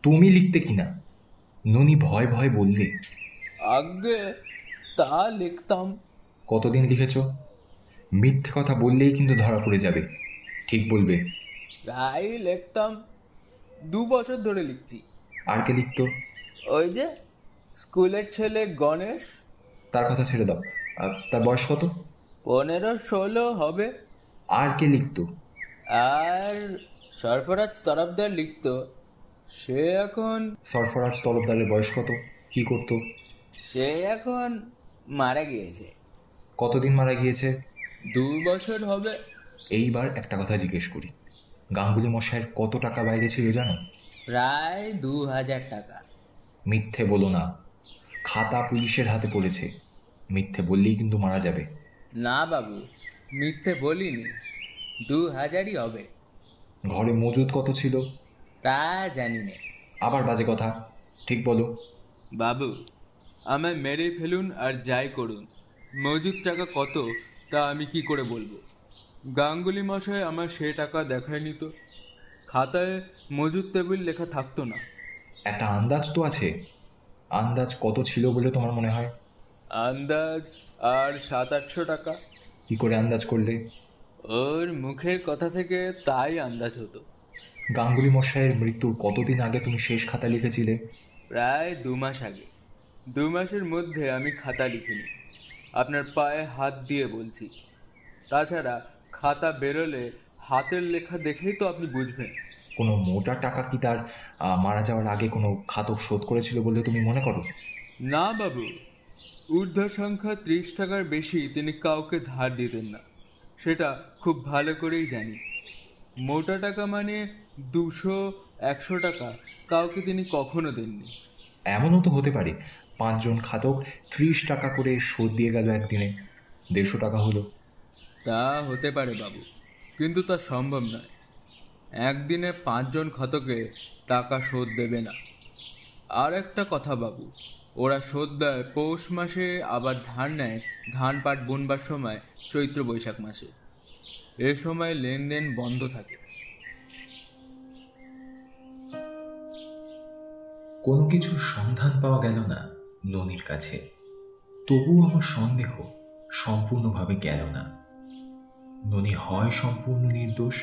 তুমি লিখতে কিনা? ননি ভয় ভয় বললে, আগে তা লিখতাম। কতদিন লিখেছ? মিথ্যে কথা বললেই কিন্তু ধরা পড়ে যাবে। ঠিক বলবে। প্রায় লিখতাম, 2 বছর ধরে লিখছি। আর কে লিখত? ওই যে স্কুলের ছেলে গণেশ। তার কথা ছেড়ে দাও। তার বয়স কত? 15-16 হবে। আর কে লিখত? আর সরফরাজ তরফদার লিখত। সে এখন। সরফরাজ তরফদারের বয়স কত? কি করত? সে এখন মারা গিয়েছে। কতদিন মারা গিয়েছে? 2 বছর হবে। এইবার একটা কথা জিজ্ঞেস করি, গাঙ্গুলি মশাইয়ের কত টাকা বাইরে ছিল জানো? প্রায় 2000 টাকা। মিথ্যে বলো না, খাতা পুলিশের হাতে পড়েছে। মিথ্যে বললেই কিন্তু মারা যাবে। না বাবু, মিথ্যে বলিনি, 2000ই হবে। ঘরে মজুদ কত ছিল? তা জানি না। আবার বাজে কথা, ঠিক বলো। বাবু আমায় মেরে ফেলুন আর যাই করুন, মজুদ টাকা কত তা আমি কি করে বলবো? গাঙ্গুলি মশাই আমার সে টাকা দেখায়নি তো। খাতায় মজুদ টেবিল লেখা থাকতো না। একটা আন্দাজ তো আছে। আন্দাজ কত ছিল বলে তোমার মনে হয়? আন্দাজ আর 700-800 টাকা। কি করে আন্দাজ করলে? ওর মুখের কথা থেকে তাই আন্দাজ হতো। গাঙ্গুলি মশাইয়ের মৃত্যুর কতদিন আগে তুমি শেষ খাতা লিখেছিলে? প্রায় 2 মাস আগে। 2 মাসের মধ্যে আমি খাতা লিখিনি, আপনার পায়ে হাত দিয়ে বলছি। তাছাড়া খাতা বেরোলে হাতের লেখা দেখেই তো আপনি বুঝবেন। কোনো মোটা টাকা কি তার মারা যাওয়ার আগে কোনো খাতক শোধ করেছিল বলে তুমি মনে করো? না বাবু, ঊর্ধ্ব সংখ্যা 30 টাকার বেশি তিনি কাউকে ধার দিতেন না, সেটা খুব ভালো করেই জানি। মোটা টাকা মানে 200-100 টাকা কাউকে তিনি কখনো দেননি। এমনও তো হতে পারে 5 জন খাতক 30 টাকা করে শোধ দিয়ে গেল একদিনে, 150 টাকা হলো। তা হতে পারে বাবু, কিন্তু তা সম্ভব নয়। একদিনে 5 জন খাতকে টাকা শোধ দেবে না। আর একটা কথা বাবু, ওরা শোধ দেয় পৌষ মাসে, আবার ধার নেয় ধান পাট বুনবার সময় চৈত্র বৈশাখ মাসে। এ সময় লেনদেন বন্ধ থাকে। কোনো কিছুর সন্ধান পাওয়া গেল না ননির কাছে। তবুও আমার সন্দেহ সম্পূর্ণভাবে গেল না। ননি হয় সম্পূর্ণ নির্দোষ,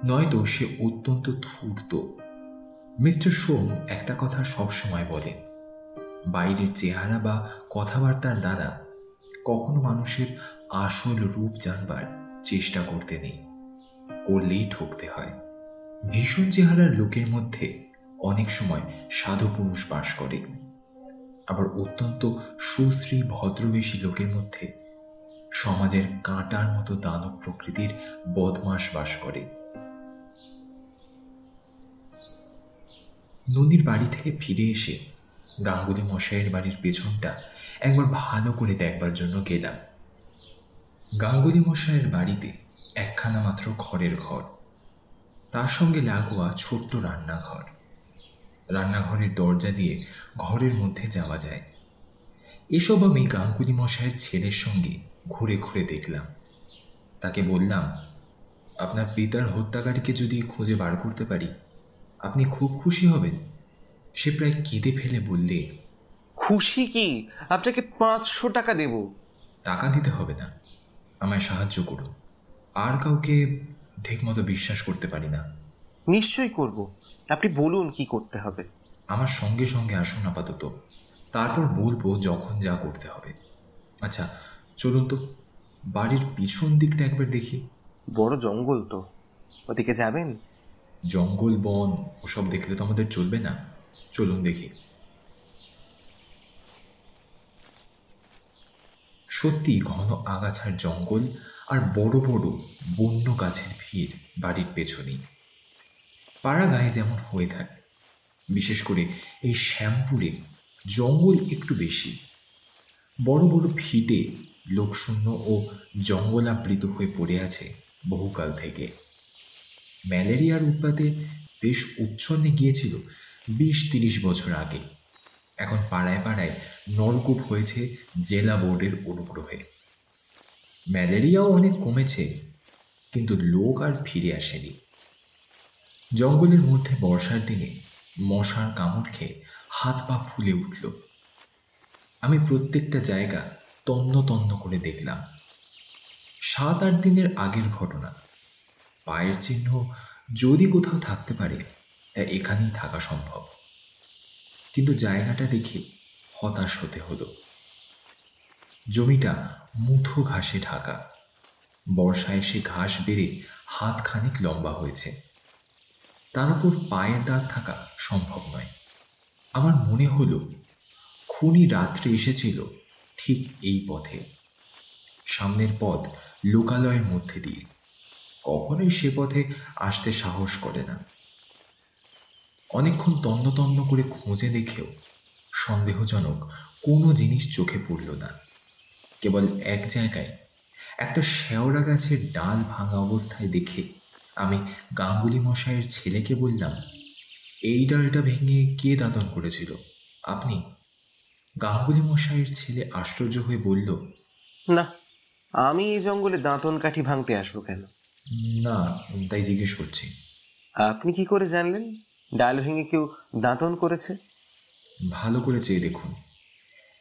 নয়তো সে অত্যন্ত ধূর্ত। মিস্টার সোম একটা কথা সবসময় বলেন, বাইরের চেহারা বা কথাবার্তার দ্বারা কখনো মানুষের আসল রূপ জানবার চেষ্টা করতে নেই, করলেই ঠকতে হয়। ভীষণ চেহারার লোকের মধ্যে অনেক সময় সাধু পুরুষ বাস করে, আবার অত্যন্ত সুশ্রী ভদ্রবেশী লোকের মধ্যে সমাজের কাঁটার মতো দানব প্রকৃতির বদমাশ বাস করে। নদীর বাড়ি থেকে ফিরে এসে গাঙ্গুলি মশাইয়ের বাড়ির পেছনটা একবার ভালো করে দেখবার জন্য গেলাম। গাঙ্গুলি মশাইয়ের বাড়িতে একখানা মাত্র খড়ের ঘর, তার সঙ্গে লাগোয়া ছোট্ট রান্নাঘর। রান্নাঘরের দরজা দিয়ে ঘরের মধ্যে যাওয়া যায়। এসব আমি গাঙ্গুলি মশাইয়ের ছেলের সঙ্গে ঘুরে ঘুরে দেখলাম। তাকে বললাম, আপনার পিতার হত্যাকারীকে যদি খুঁজে বার করতে পারি আপনি খুব খুশি হবেন। সে প্রায় কেঁদে ফেলে বললে, খুশি কি? আপনাকে 500 টাকা দেব। টাকা দিতে হবে না, আমায় সাহায্য করুন। আর কাউকে ঠিকমতো বিশ্বাস করতে পারি না। নিশ্চয়ই করব, আপনি বলুন কি করতে হবে। আমার সঙ্গে সঙ্গে আসুন আপাতত, তারপর বলবো যখন যা করতে হবে। আচ্ছা চলুন তো, বাড়ির পিছন দিকটা একবার দেখি। বড় জঙ্গল তো, ওদিকে যাবেন? জঙ্গল বন ওসব দেখলে তো আমাদের চলবে না, চলুন দেখি। সত্যি ঘন আগাছার জঙ্গল আর বড় বড় বন্য গাছের ভিড় বাড়ির পেছনেই। পাড়া গায়ে যেমন হয়ে থাকে, বিশেষ করে এই শ্যামপুরে জঙ্গল একটু বেশি। বড় বড় ভিটে লোকশূন্য ও জঙ্গলাবৃত হয়ে পড়ে আছে বহুকাল থেকে। ম্যালেরিয়ার উৎপাতে দেশ উচ্ছন্নে গিয়েছিল 20-30 বছর আগে। এখন পাড়ায় পাড়ায় নলকূপ হয়েছে জেলা বোর্ডের অনুগ্রহে। ম্যালেরিয়াও অনেক কমেছে, কিন্তু লোক আর ফিরে আসেনি। জঙ্গলের মধ্যে বর্ষার দিনে মশার কামড় খেয়ে হাত পা ফুলে উঠল। আমি প্রত্যেকটা জায়গা তন্ন তন্ন করে দেখলাম। 7-8 দিনের আগের ঘটনা। পায়ের চিহ্ন যদি কোথাও থাকতে পারে তা এখানেই থাকা সম্ভব। কিন্তু জায়গাটা দেখে হতাশ হতে হলো। জমিটা মুঠো ঘাসে ঢাকা। বর্ষায় সে ঘাস বেড়ে হাত খানিক লম্বা হয়েছে। তার উপর পায়ের দাগ থাকা সম্ভব নয়। আমার মনে হলো খুনি রাত্রে এসেছিল ঠিক এই পথে। সামনের পথ লোকালয়ের মধ্যে দিয়ে, কখনোই সে পথে আসতে সাহস করে না। অনেকক্ষণ তন্ন তন্ন করে খুঁজে দেখেও সন্দেহজনক কোনো জিনিস চোখে পড়ল না। কেবল এক জায়গায় একটা শেওড়া গাছের ডাল ভাঙা অবস্থায় দেখে আমি গাঙ্গুলি মশাইয়ের ছেলেকে বললাম, এই ডালটা ভেঙে কে দাতন করেছিল? আপনি? গাঙ্গুলি মশাইয়ের ছেলে আশ্চর্য হয়ে বলল, না, আমি এই জঙ্গলে দাঁতন কাঠি ভাঙতে আসবো কেন? না, তাই জিজ্ঞেস করছি। আপনি কি করে জানলেন ডাল ভেঙে কেউ দাঁতন করেছে? ভালো করে চেয়ে দেখুন,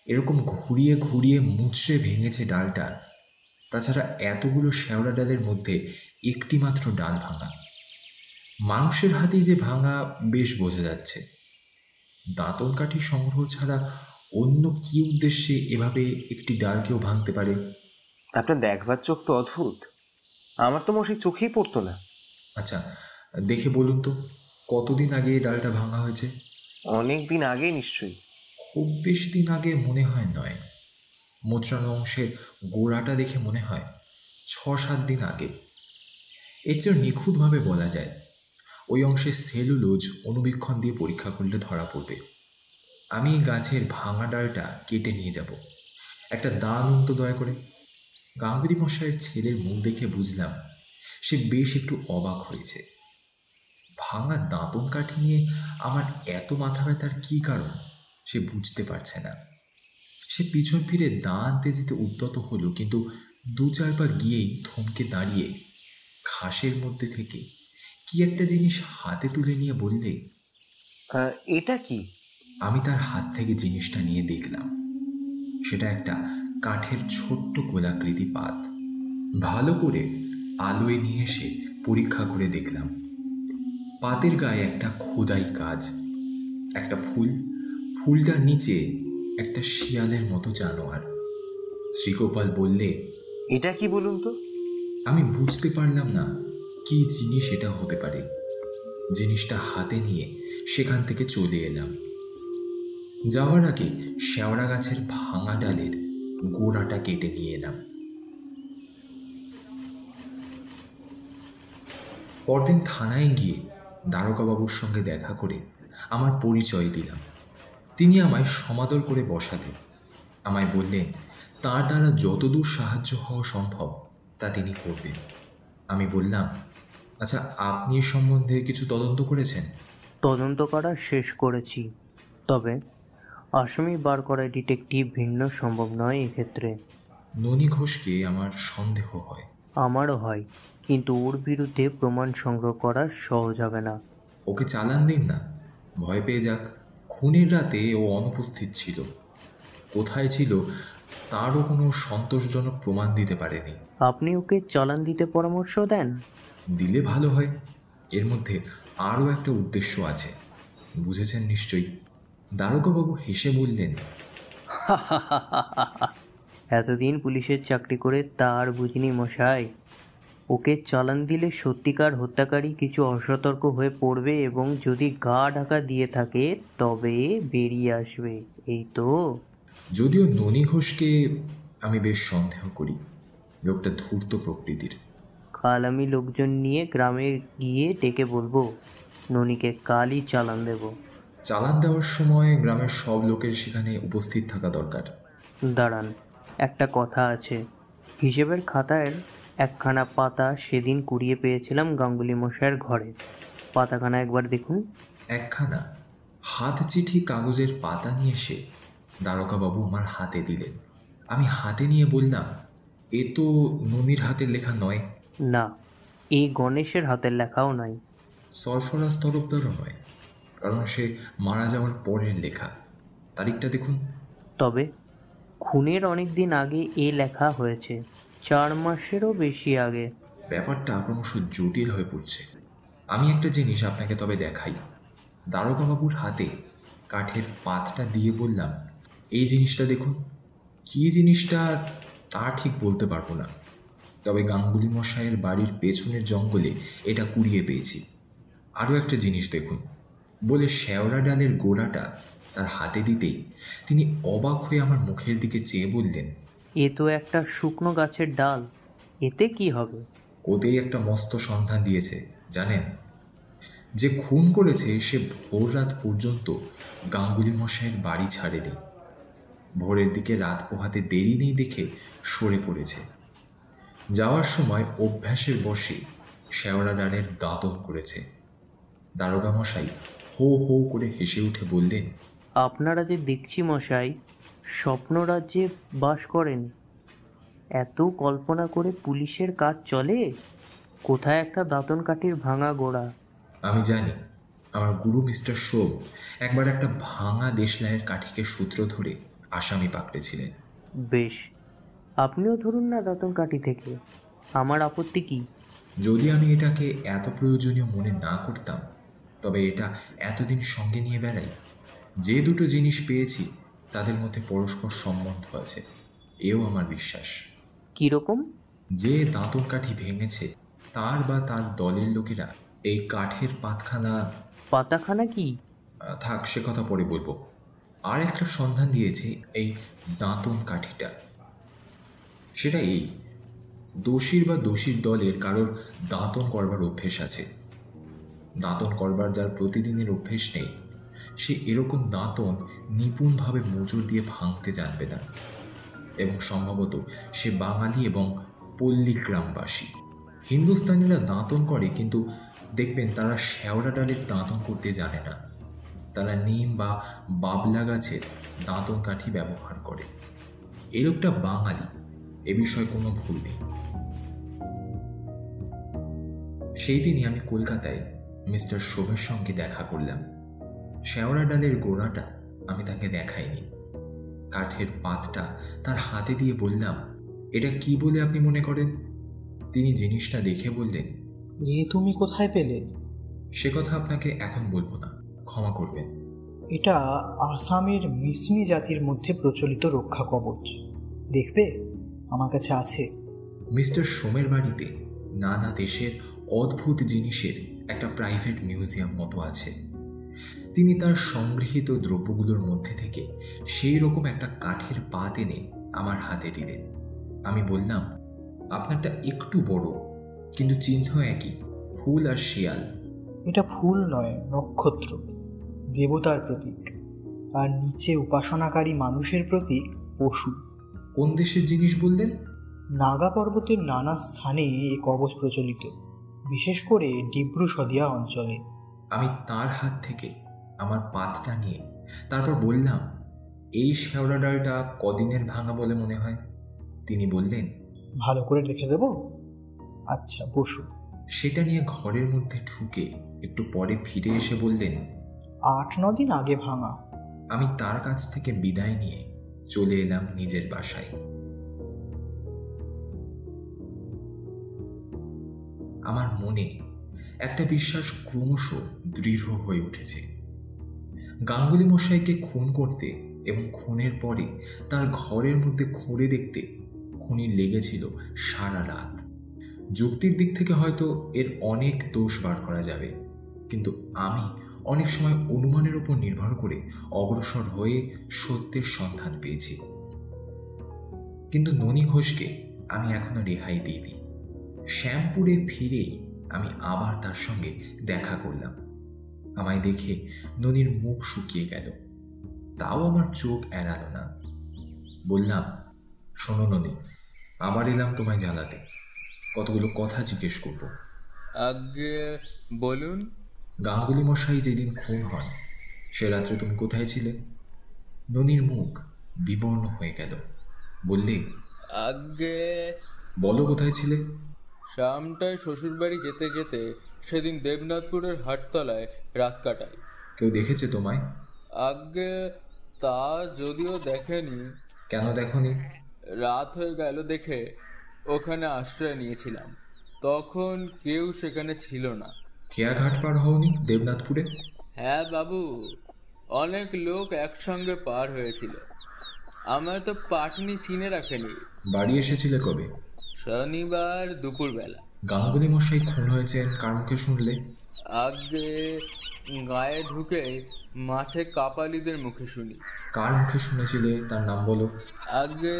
এরকম ঘুরিয়ে ঘুরিয়ে মুচড়ে ভেঙেছে ডালটা। তাছাড়া এতগুলো শেওড়া ডালের মধ্যে একটি মাত্র ডাল ভাঙা। মানুষের হাতেই যে ভাঙা বেশ বোঝা যাচ্ছে। দাঁতন কাঠি সংগ্রহ ছাড়া অন্য কি উদ্দেশ্যে এভাবে একটি ডাল কেউ ভাঙতে পারে? আপনার দেখবার চোখ তো অদ্ভুত, আমার তো মশাই চোখেই পড়তো না। আচ্ছা দেখে বলুন তো, কতদিন আগে এই ডালটা ভাঙা হয়েছে? অনেক দিন আগে নিশ্চয়ই। খুব বেশি দিন আগে মনে হয় নয়। মোচড়ানো অংশের গোড়াটা দেখে মনে হয় 6-7 দিন আগে। এর চেয়ে নিখুঁতভাবে বলা যায় ওই অংশের সেলুলোজ অনুবীক্ষণ দিয়ে পরীক্ষা করলে ধরা পড়বে। আমি গাছের ভাঙা ডালটা কেটে নিয়ে যাব, একটা দান অন্ত দয়া করে। গাঙ্গুলি মশাইয়ের ছেলের মুখ দেখে বুঝলাম সে বেশ একটু অবাক হয়েছে। ভাঙা দাঁতন কাঠি নিয়ে আমার এত মাথা ব্যথার কী কারণ সে বুঝতে পারছে না। সে পিছন ফিরে দা আনতে যেতে উদ্যত হলো, কিন্তু 2-4 পা গিয়েই থমকে দাঁড়িয়ে ঘাসের মধ্যে থেকে কি একটা জিনিস হাতে তুলে নিয়ে বললে, এটা কি? আমি তার হাত থেকে জিনিসটা নিয়ে দেখলাম। সেটা একটা কাঠের ছোট্ট গোলাকৃতি পাত। ভালো করে আলোয় নিয়ে এসে পরীক্ষা করে দেখলাম। পাতের গায়ে একটা খোদাই কাজ, একটা ফুল, ফুলটার নিচে একটা শিয়ালের মতো জানোয়ার। শ্রীগোপাল বললে, এটা কি বলুন তো? আমি বুঝতে পারলাম না কি জিনিস এটা হতে পারে। জিনিসটা হাতে নিয়ে সেখান থেকে চলে এলাম। যাওয়ার আগে শেওড়া গাছের ভাঙা ডালের গোড়াটা কেটে নিয়ে এলাম। পরদিন থানায় গিয়ে দারোগাবাবুর সঙ্গে দেখা করে আমার পরিচয় দিলাম। তিনি আমায় সমাদর করে বসালেন। আমায় বললেন তার দ্বারা যতদূর সাহায্য হওয়া সম্ভব তা তিনি করবেন। আমি বললাম, আচ্ছা, আপনি এ সম্বন্ধে কিছু তদন্ত করেছেন? তদন্ত করা শেষ করেছি, তবে আসামি বার করা ডিটেকটিভ ভিন্ন সম্ভব নয় এক্ষেত্রে। ননী ঘোষকে আমার সন্দেহ হয়। আমারও হয়, কিন্তু ওর বিরুদ্ধে প্রমাণ সংগ্রহ করা সহজ হবে না। ওকে চালান দিন না, ভয় পেয়ে যাক। খুনের রাতে ও অনুপস্থিত ছিল। কোথায় ছিল তারও কোনো সন্তোষজনক প্রমাণ দিতে পারেনি। আপনি ওকে চালান দিতে পরামর্শ দেন? দিলে ভালো হয়। এর মধ্যে আরও একটা উদ্দেশ্য আছে, বুঝেছেন নিশ্চয়ই। দারোগাবাবু হেসে বললেন, এতদিন পুলিশের চাকরি করে তার বুঝিনি মশাই। ওকে চালান দিলে সত্যিকার হত্যাকারী কিছু অসতর্ক হয়ে পড়বে এবং যদি গা ঢাকা দিয়ে থাকে তবে বেরিয়ে আসবে, এই তো। যদিও ননী ঘোষকে আমি বেশ সন্দেহ করি। লোকটা ধূর্ত প্রকৃতির। কাল আমি লোকজন নিয়ে গ্রামে গিয়ে ডেকে বলবো ননীকে কালই চালান দেব। চালান দেওয়ার সময় গ্রামের সব লোকের সেখানে উপস্থিত থাকা দরকার। দাঁড়ান, একটা কথা আছে। হিসেবের খাতার একখানা পাতা সেদিন কুড়িয়ে পেয়েছিলাম গাঙ্গুলি মশাইয়ের ঘরে। পাতাখানা একবার দেখুন। একখানা হাত চিঠি কাগজের পাতা নিয়ে এসে দারোগাবাবু আমার হাতে দিলেন। আমি হাতে নিয়ে বললাম, এ তো ননীর হাতের লেখা নয়। না, এই গণেশের হাতের লেখাও নাই। সরফরাজ তরফদারও নয়, কারণ সে মারা যাওয়ার পরের লেখা। তারিখটা দেখুন। তবে খুনের অনেক দিন আগে এ লেখা হয়েছে, 4 মাসেরও বেশি আগে। ব্যাপারটা ক্রমশ জটিল হয়ে পড়ছে। আমি একটা জিনিস আপনাকে তবে দেখাই। দারোগাবাবুর হাতে কাঠের পাতটা দিয়ে বললাম, এই জিনিসটা দেখুন। কী জিনিসটা তা ঠিক বলতে পারবো না, তবে গাঙ্গুলি মশাইয়ের বাড়ির পেছনের জঙ্গলে এটা কুড়িয়ে পেয়েছি। আরও একটা জিনিস দেখুন, বলে শেওড়া ডালের গোড়াটা তার হাতে দিতেই তিনি অবাক হয়ে আমার মুখের দিকে চেয়ে বললেন, এ তো একটা শুকনো গাছের ডাল, এতে কি হবে? ওতেই একটা মস্ত সন্ধান দিয়েছে জানেন। যে খুন করেছে সে ভোর রাত পর্যন্ত গাঙ্গুলি মশাইয়ের বাড়ি ছাড়েনি। ভোরের দিকে রাত পোহাতে দেরি নেই দেখে সরে পড়েছে। যাওয়ার সময় অভ্যাসের বশে শেওড়া ডালের দাঁতন করেছে। দারোগা মশাই হো হো করে হেসে উঠে বললেন, আপনারা যে দেখছি মশাই স্বপ্নরাজ্যে বাস করেন। এত কল্পনা করে পুলিশের কাজ চলে? কোথায় একটা দাঁতন কাঠির ভাঙা গোড়া। আমি জানি আমার গুরু মিস্টার শোভ একবার একটা ভাঙা দেশলাইয়ের কাঠিকে সূত্র ধরে আসামি পাকড়েছিলেন। বেশ, আপনিও ধরুন না দাঁতন কাঠি থেকে, আমার আপত্তি কি? যদি আমি এটাকে এত প্রয়োজনীয় মনে না করতাম তবে এটা এতদিন সঙ্গে নিয়ে বেড়াই। যে দুটো জিনিস পেয়েছি তাদের মধ্যে পরস্পর সম্বন্ধ আছে, এও আমার বিশ্বাস। কীরকম? যে দাঁতন কাঠি ভেঙেছে তার বা তার দলের লোকেরা এই কাঠের পাতাখানা কি? থাক, সে কথা পরে বলবো। আর একটা সন্ধান দিয়েছে এই দাঁতন কাঠিটা। সেটা এই, দোষীর বা দোষীর দলের কারোর দাঁতন করবার অভ্যেস আছে। দাঁতন করবার যার প্রতিদিনের অভ্যেস নেই সে এরকম দাঁতন নিপুণভাবে মজুর দিয়ে ভাঙতে জানবে না, এবং সম্ভবত সে বাঙালি এবং পল্লী গ্রামবাসী। হিন্দুস্তানিরা দাঁতন করে, কিন্তু দেখবেন তারা শেওড়া ডালের দাঁতন করতে জানে না। তারা নিম বা বাবলা গাছের দাঁতন কাঠি ব্যবহার করে। এই লোকটা বাঙালি, এ বিষয়ে কোনো ভুল নেই। সেই দিনই আমি কলকাতায় মিস্টার শোভের সঙ্গে দেখা করলাম। শেওড়া ডালের গোড়াটা আমি তাকে দেখাইনি। কাঠের পাতটা তার হাতে দিয়ে বললাম, এটা কি বলে আপনি মনে করেন? তিনি জিনিসটা দেখে বললেন, এ তুমি কোথায় পেলে? সে কথা আপনাকে এখন বলবো না, ক্ষমা করবেন। এটা আসামের মিসমি জাতির মধ্যে প্রচলিত রক্ষা কবচ। দেখবে, আমার কাছে আছে। মিস্টার সোমের বাড়িতে নানা দেশের অদ্ভুত জিনিসের একটা প্রাইভেট মিউজিয়াম মতো আছে। তিনি তার সংগৃহীত দ্রব্যগুলোর মধ্যে থেকে সেই রকম একটা কাঠের পাত এনে আমার হাতে দিলেন। আমি বললাম, আপনারটা একটু বড়, কিন্তু চিহ্ন একই, ফুল আর শিয়াল। এটা ফুল নয়, নক্ষত্র, দেবতার প্রতীক। আর নিচে উপাসনাকারী মানুষের প্রতীক পশু। কোন দেশের জিনিস বললেন? নাগা পর্বতের নানা স্থানে এই কবচ প্রচলিত, বিশেষ করে ডিব্রু সদিয়া অঞ্চলে। আমি তার হাত থেকে আমার পাতটা নিয়ে তারপর বললাম, এই শেওড়া ডালটা কদিনের ভাঙা বলে মনে হয়? তিনি বললেন, ভালো করে রেখে দেব। আচ্ছা, বসু। সেটা নিয়ে ঘরের মধ্যে ঢুকে একটু পরে ফিরে এসে বললেন, 8-9 দিন আগে ভাঙা। আমি তার কাছ থেকে বিদায় নিয়ে চলে এলাম নিজের বাসায়। আমার মনে একটা বিশ্বাস ক্রমশ দৃঢ় হয়ে উঠেছে। গাঙ্গুলি মশাইকে খুন করতে এবং খুনের পরে তার ঘরের মধ্যে খুঁড়ে দেখতে খুনির লেগেছিল সারা রাত। যুক্তির দিক থেকে হয়তো এর অনেক দোষ বার করা যাবে, কিন্তু আমি অনেক সময় অনুমানের উপর নির্ভর করে অগ্রসর হয়ে সত্যের সন্ধান পেয়েছি। কিন্তু ননী ঘোষকে আমি এখনো রেহাই দিয়ে দিই। শ্যামপুরে ফিরেই আমি আবার তার সঙ্গে দেখা করলাম। আমায় দেখে ননীর মুখ শুকিয়ে গেল, তাও আমার চোখ এড়ালো না। বললাম, শোনো ননী, আবার এলাম তোমায় জ্বালাতে, কতগুলো কথা জিজ্ঞেস করব। আগে বলুন। গাঙ্গুলি মশাই যেদিন খুন হন সে রাত্রে তুমি কোথায় ছিলে? ননীর মুখ বিবর্ণ হয়ে গেল। বললে, আগে বলো কোথায় ছিলে? শামটায় শ্বশুরবাড়ি যেতে যেতে সেদিন দেবনাথপুরের হাটতলায় রাত কাটাই। কেউ দেখেছে তোমায়? আগে তা যদিও দেখেনি। কেন দেখনি? রাত হয়ে গেল দেখে ওখানে আশ্রয় নিয়েছিলাম, তখন কেউ সেখানে ছিল না। কেয়াঘাট পার হওনি দেবনাথপুরে? হ্যাঁ বাবু, অনেক লোক একসঙ্গে পার হয়েছিল। আমার তো পাটনি চিনে রাখেনি। বাড়ি এসেছিলে কবে? শনিবার দুপুরবেলা। গাঙ্গুলি মশাই খুন হয়েছেন কার মুখে শুনলে? আগে গায়ে ঢুকে মাঠে কাপালিদের মুখে শুনি। কার মুখে শুনেছিলে তার নাম বলো। আগে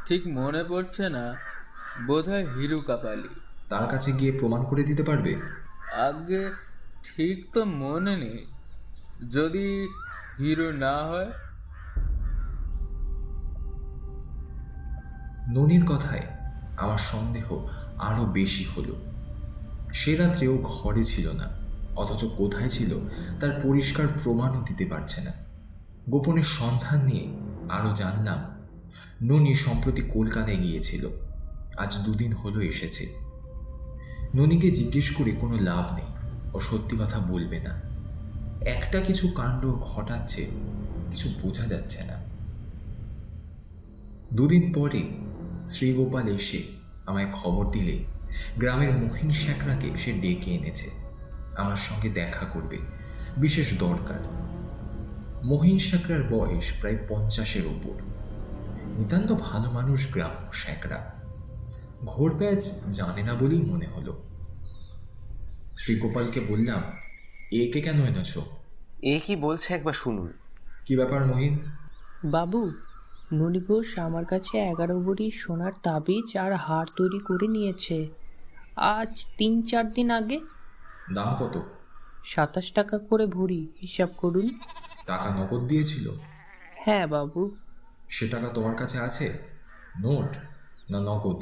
ঠিক মনে পড়ছে না, বোধহয় হিরু কাপালি। তার কাছে গিয়ে প্রমাণ করে দিতে পারবে? আগে ঠিক তো মনে নেই, যদি হিরো না হয়। ননীর কথায় আমার সন্দেহ আরো বেশি হলো। সে রাত্রেও ঘরে ছিল না, অথচ কোথায় ছিল তার পরিষ্কার প্রমাণও দিতে পারছে না। গোপনে সন্ধান নিয়ে আরো জানলাম, ননী সম্প্রতি কলকাতায় গিয়েছিল, আজ 2 দিন হলো এসেছে। ননীকে জিজ্ঞেস করে কোনো লাভ নেই, ও সত্যি কথা বলবে না। একটা কিছু কাণ্ড ঘটাচ্ছে, কিছু বোঝা যাচ্ছে না। 2 দিন পরে শ্রীগোপাল এসে আমায় খবর দিলে গ্রামের মহিন শেখরাকে সে ডেকে এনেছে, আমার সঙ্গে দেখা করবে, বিশেষ দরকার। মহিন শেখরার বয়স প্রায় 50-এর ওপর। নিতান্ত ভালো মানুষ গ্রাম শেখরা। ঘোর প্যাচ জানে না বলেই মনে হলো। শ্রীগোপালকে বললাম, একে কেন এনেছ? এ কি বলছে একবার শুনুন। কি ব্যাপার মহিন? বাবু, ননী ঘোষ আমার কাছে 11 ভরি সোনার তাবিজ আর হার তৈরি করে নিয়েছে আজ 3-4 দিন আগে। দাম কত? 27 টাকা করে ভরি, হিসাব করুন। টাকা নগদ দিয়েছিল? হ্যাঁ বাবু। সে টাকা তোমার কাছে আছে? নোট না নগদ?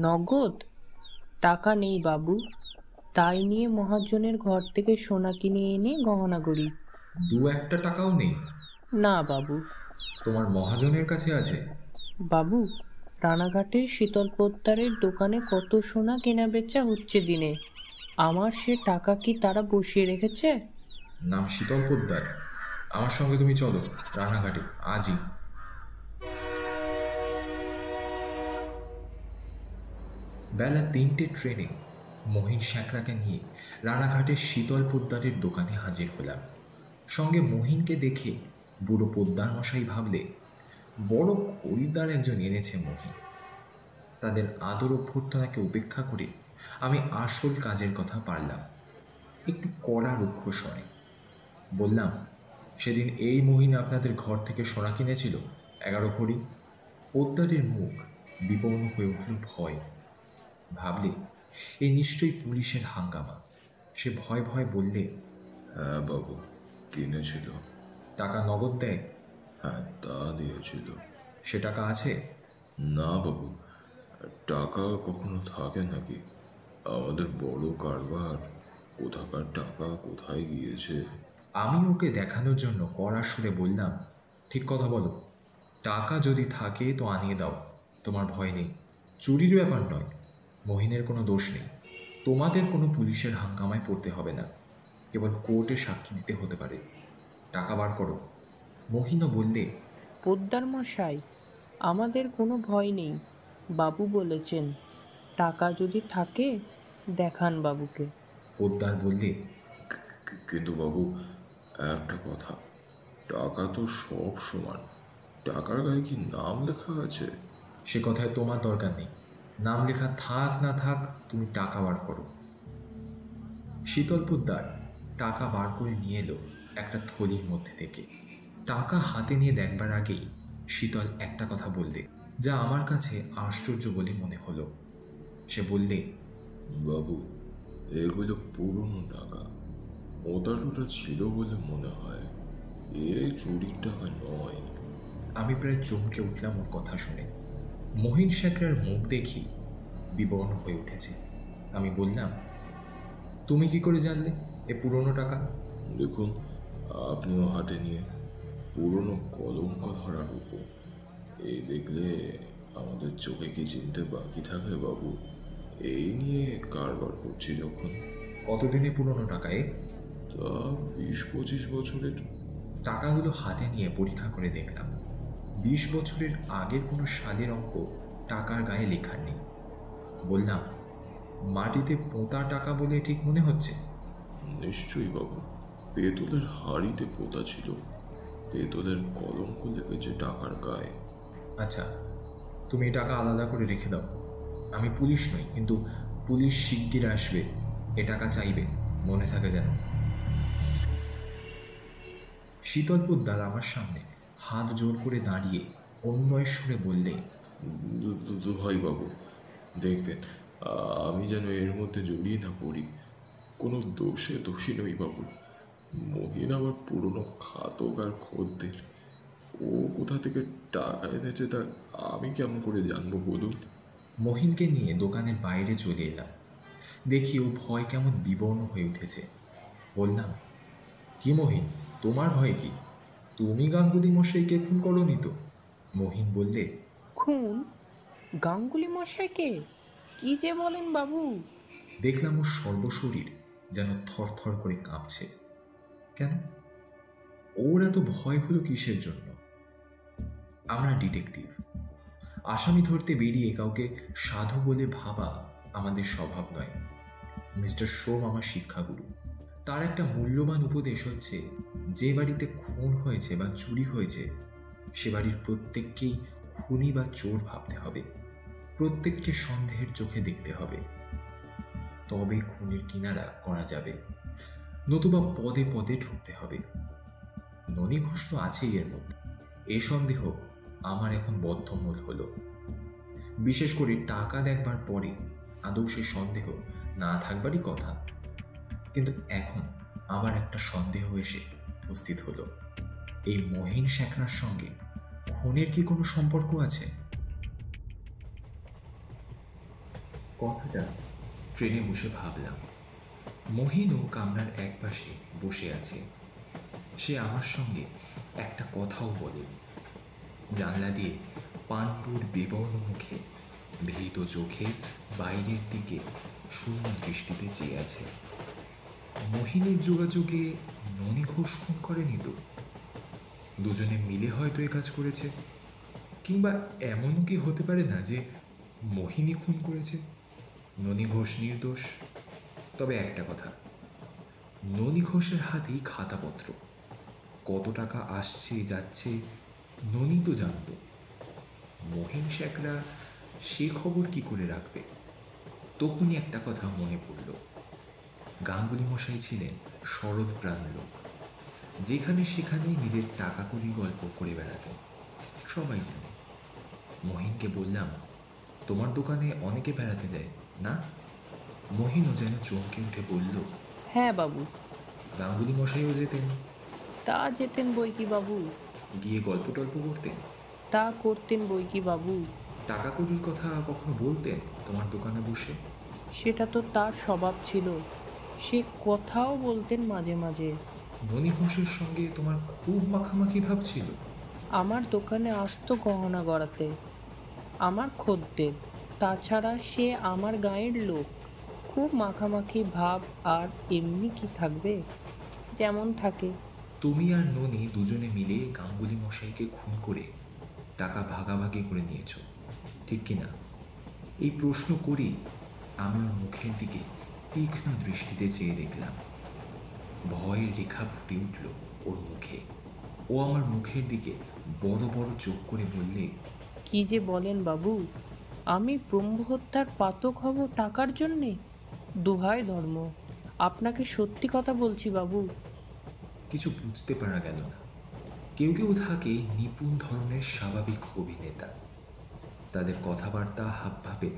নগদ টাকা নেই বাবু, তাই নিয়ে মহাজনের ঘর থেকে সোনা কিনে এনে গহনা করি। 2-1 টাকাও নেই? না বাবু। তোমার মহাজনের কাছে আছে? বাবু, রানাঘাটে শীতল পোদ্দারের দোকানে কত সোনা কেনা বেচা হচ্ছে দিনে, আমার সে টাকা কি তারা বসিয়ে রেখেছে? নাম শীতল পোদ্দার? আমার সঙ্গে তুমি চলো রানাঘাটে আজই। বেলা 3টে ট্রেনে মহিন শেখরাকে নিয়ে রানাঘাটের শীতল পোদ্দারের দোকানে হাজির হলাম। সঙ্গে মহিনকে দেখে বুড়ো পোদ্দার মশাই ভাবলে বড় খরিদ্দার একজন এনেছে মহিন। তাদের আদর অভ্যর্থনাকে উপেক্ষা করে আমি আসল কাজের কথা পারলাম, একটু কড়া রুক্ষ স্বরে বললাম, সেদিন এই মহিন আপনাদের ঘর থেকে সোনা কিনেছিল 11 ভরি। পোদ্দারের মুখ বিবর্ণ হয়ে উঠল ভয়। ভাবলে এই নিশ্চয়ই পুলিশের হাঙ্গামা। সে ভয় ভয় বললে, হ্যাঁ বাবু, কিনেছিল। টাকা নগদ দেয়? হ্যাঁ, তা দিয়েছিল। সে টাকা আছে? না বাবু, টাকা কখনো থাকে নাকি? আমাদের বড় কারবার, কোথাকার টাকা কোথায় গিয়েছে। আমি ওকে দেখানোর জন্য কড়া সুরে বললাম, ঠিক কথা বলো, টাকা যদি থাকে তো আনিয়ে দাও, তোমার ভয় নেই। চুরির ব্যাপার নয়, মহিনের কোনো দোষ নেই। তোমাদের কোনো পুলিশের হাঙ্গামায় পড়তে হবে না, কেবল কোর্টে সাক্ষী দিতে হতে পারে। টাকা বার করো। মহিনও বললে, পোদ্দার মশাই, আমাদের কোনো ভয় নেই, বাবু বলেছেন টাকা যদি থাকে দেখান বাবুকে। পোদ্দার বললে, কিন্তু বাবু, একটা কথা, টাকা তো সব সমান, টাকার গায়ে কি নাম লেখা আছে? সে কথায় তোমার দরকার নেই, নাম লেখা থাক না থাক, তুমি টাকা বার করো। শীতল পোদ্দার টাকা বার করে নিয়ে এলো একটা থলির মধ্যে থেকে। টাকা হাতে নিয়ে দেখবার আগেই শীতল একটা কথা বললে, যা আমার কাছে আশ্চর্য বলে মনে হলো। সে বললে, বাবু, এগুলো পুরনো টাকা, মোটাটোটা ছিল বলে মনে হয়, এ চুরির টাকা নয়। আমি প্রায় চমকে উঠলাম ওর কথা শুনে। মহিন শেখরার মুখ দেখি বিবর্ণ হয়ে উঠেছে। আমি বললাম, তুমি কি করে জানলে এ পুরনো টাকা? দেখুন, আপনিও হাতে নিয়ে, পুরনো কলঙ্ক ধরার উপর। এই দেখলে আমাদের চোখে কি চিনতে বাকি থাকে বাবু? এই নিয়ে কারবার করছি যখন। কতদিনে পুরনো টাকায়? তা 20-25 বছরের। টাকাগুলো হাতে নিয়ে পরীক্ষা করে দেখলাম, 20 বছরের আগের কোনো সালের অঙ্ক টাকার গায়ে লেখা নেই। বললাম, মাটিতে পোঁতা টাকা বলে ঠিক মনে হচ্ছে? নিশ্চয়ই বাবু, পেতলের হাড়িতে পোতা ছিল, পেতলের কলঙ্ক লেগেছে টাকার গায়ে। আচ্ছা, তুমি এই টাকা আলাদা করে রেখে দাও। আমি পুলিশ নই, কিন্তু পুলিশ শিগগির আসবে, এ টাকা চাইবে, মনে থাকে যেন। শীতল পোদ্দার আমার সামনে হাত জোর করে দাঁড়িয়ে অন্যয় সুরে বললে, ভাই বাবু, দেখবেন আমি যেন এর মধ্যে জড়িয়ে না পড়ি। কোনো দোষে দোষী নই বাবু। মহিন আমার পুরনো খাতক আর খদ্দের, ও কোথা থেকে টাকা এনেছে তা আমি কেমন করে জানবো বলুন? মহিনকে নিয়ে দোকানের বাইরে চলে এলাম। দেখি ও ভয় কেমন বিবর্ণ হয়ে উঠেছে। বললাম, কি মহিন, তোমার ভয় কি? তুমি গাঙ্গুলি মশাইকে খুন করোনি তো? মহিন বললে, খুন? গাঙ্গুলি মশাইকে? কি যে বলেন বাবু? দেখলাম ওর সর্বশরীর যেন থরথর করে কাঁপছে। কেন? ওর এত ভয় হলো কিসের জন্য? আমরা ডিটেকটিভ, আসামি ধরতে বেরিয়ে কাউকে সাধু বলে ভাবা আমাদের স্বভাব নয়। মিস্টার সোম আমার শিক্ষাগুরু। তার একটা মূল্যবান উপদেশ হচ্ছে, যে বাড়িতে খুন হয়েছে বা চুরি হয়েছে সে বাড়ির প্রত্যেককেই খুনি বা চোর ভাবতে হবে, প্রত্যেককে সন্দেহের চোখে দেখতে হবে, তবে খুনের কিনারা করা যাবে, নতুবা পদে পদে ঢুকতে হবে। ননী ঘোষ তো আছেই এর মধ্যে। এই সন্দেহ আমার এখন বদ্ধমূল হলো। বিশেষ করে টাকা দেখবার পরে আদৌ সে সন্দেহ না থাকবারই কথা। কিন্তু এখন আবার একটা সন্দেহ এসে উপস্থিত হলো, এই মহিন শেখরার সঙ্গে খুনের কি কোনো সম্পর্ক আছে? কথাটা ট্রেনে বসে ভাবলাম। মহিনও কামরার একপাশে বসে আছে। সে আমার সঙ্গে একটা কথাও বলেনি। জানলা দিয়ে পাণ্ডুর বিবর্ণ মুখে ভীত চোখে বাইরের দিকে শূন্য দৃষ্টিতে চেয়ে আছে। মহিনের যোগাযোগে ননী ঘোষ খুন করেনি তো? দুজনে মিলে হয়তো এ কাজ করেছে। কিংবা এমনও কি হতে পারে না যে মোহিনী খুন করেছে, ননী ঘোষ নির্দোষ? তবে একটা কথা, ননী ঘোষের হাতেই খাতাপত্র, কত টাকা আসছে যাচ্ছে ননি তো জানত। মহিন শেখরা সে খবর কি করে রাখবে? তখনই একটা কথা মনে পড়ল। গাঙ্গুলি মশাই ছিলেন সরল প্রাণ লোক, যেখানে সেখানে নিজের টাকা কড়ির গল্প করে বেড়াতেন, সবাই জানে। মহিনকে বললাম, তোমার দোকানে অনেকে বেড়াতে যায় না? মহিনও যেন চমকে উঠে বলল, হ্যাঁ বাবু। গাঙ্গুলি মশাইও যেতেন? তা যেতেন বই কি বাবু। গিয়ে গল্প টল্প করতেন? তা করতেন বই কি বাবু। টাকা কড়ির কথা কখনো বলতেন তোমার দোকানে বসে? সেটা তো তার স্বভাব ছিল, সে কথাও বলতেন মাঝে মাঝে। ননি ঘোষের সঙ্গে তোমার খুব মাখামাখি ভাব ছিল? আমার দোকানে আসতো গহনা গড়াতে, আমার খদ্দের। তাছাড়া সে আমার গাঁয়ের লোক। খুব মাখামাখি ভাব আর এমনি কি থাকবে, যেমন থাকে। তুমি আর ননি দুজনে মিলে গাঙ্গুলি মশাইকে খুন করে টাকা ভাগাভাগি করে নিয়েছ, ঠিক কিনা? এই প্রশ্ন করেই আমি ওর মুখের দিকে তীক্ষ্ণ দৃষ্টিতে চেয়ে দেখলাম। ভয়ের রেখা ফুটে উঠল ওর মুখে। ও আমার মুখের দিকে বড় বড় চোখ করে বললে, কি যে বলেন বাবু, আমি ব্রহ্মহত্যার পাতক হব টাকার জন্যে? দোহাই ধর্ম, আপনাকে সত্যি কথা বলছি বাবু। কিছু বুঝতে পারা গেল না। কেউ কেউ থাকে নিপুণ ধরনের স্বাভাবিক অভিনেতা, তাদের কথাবার্তা হাবভাবে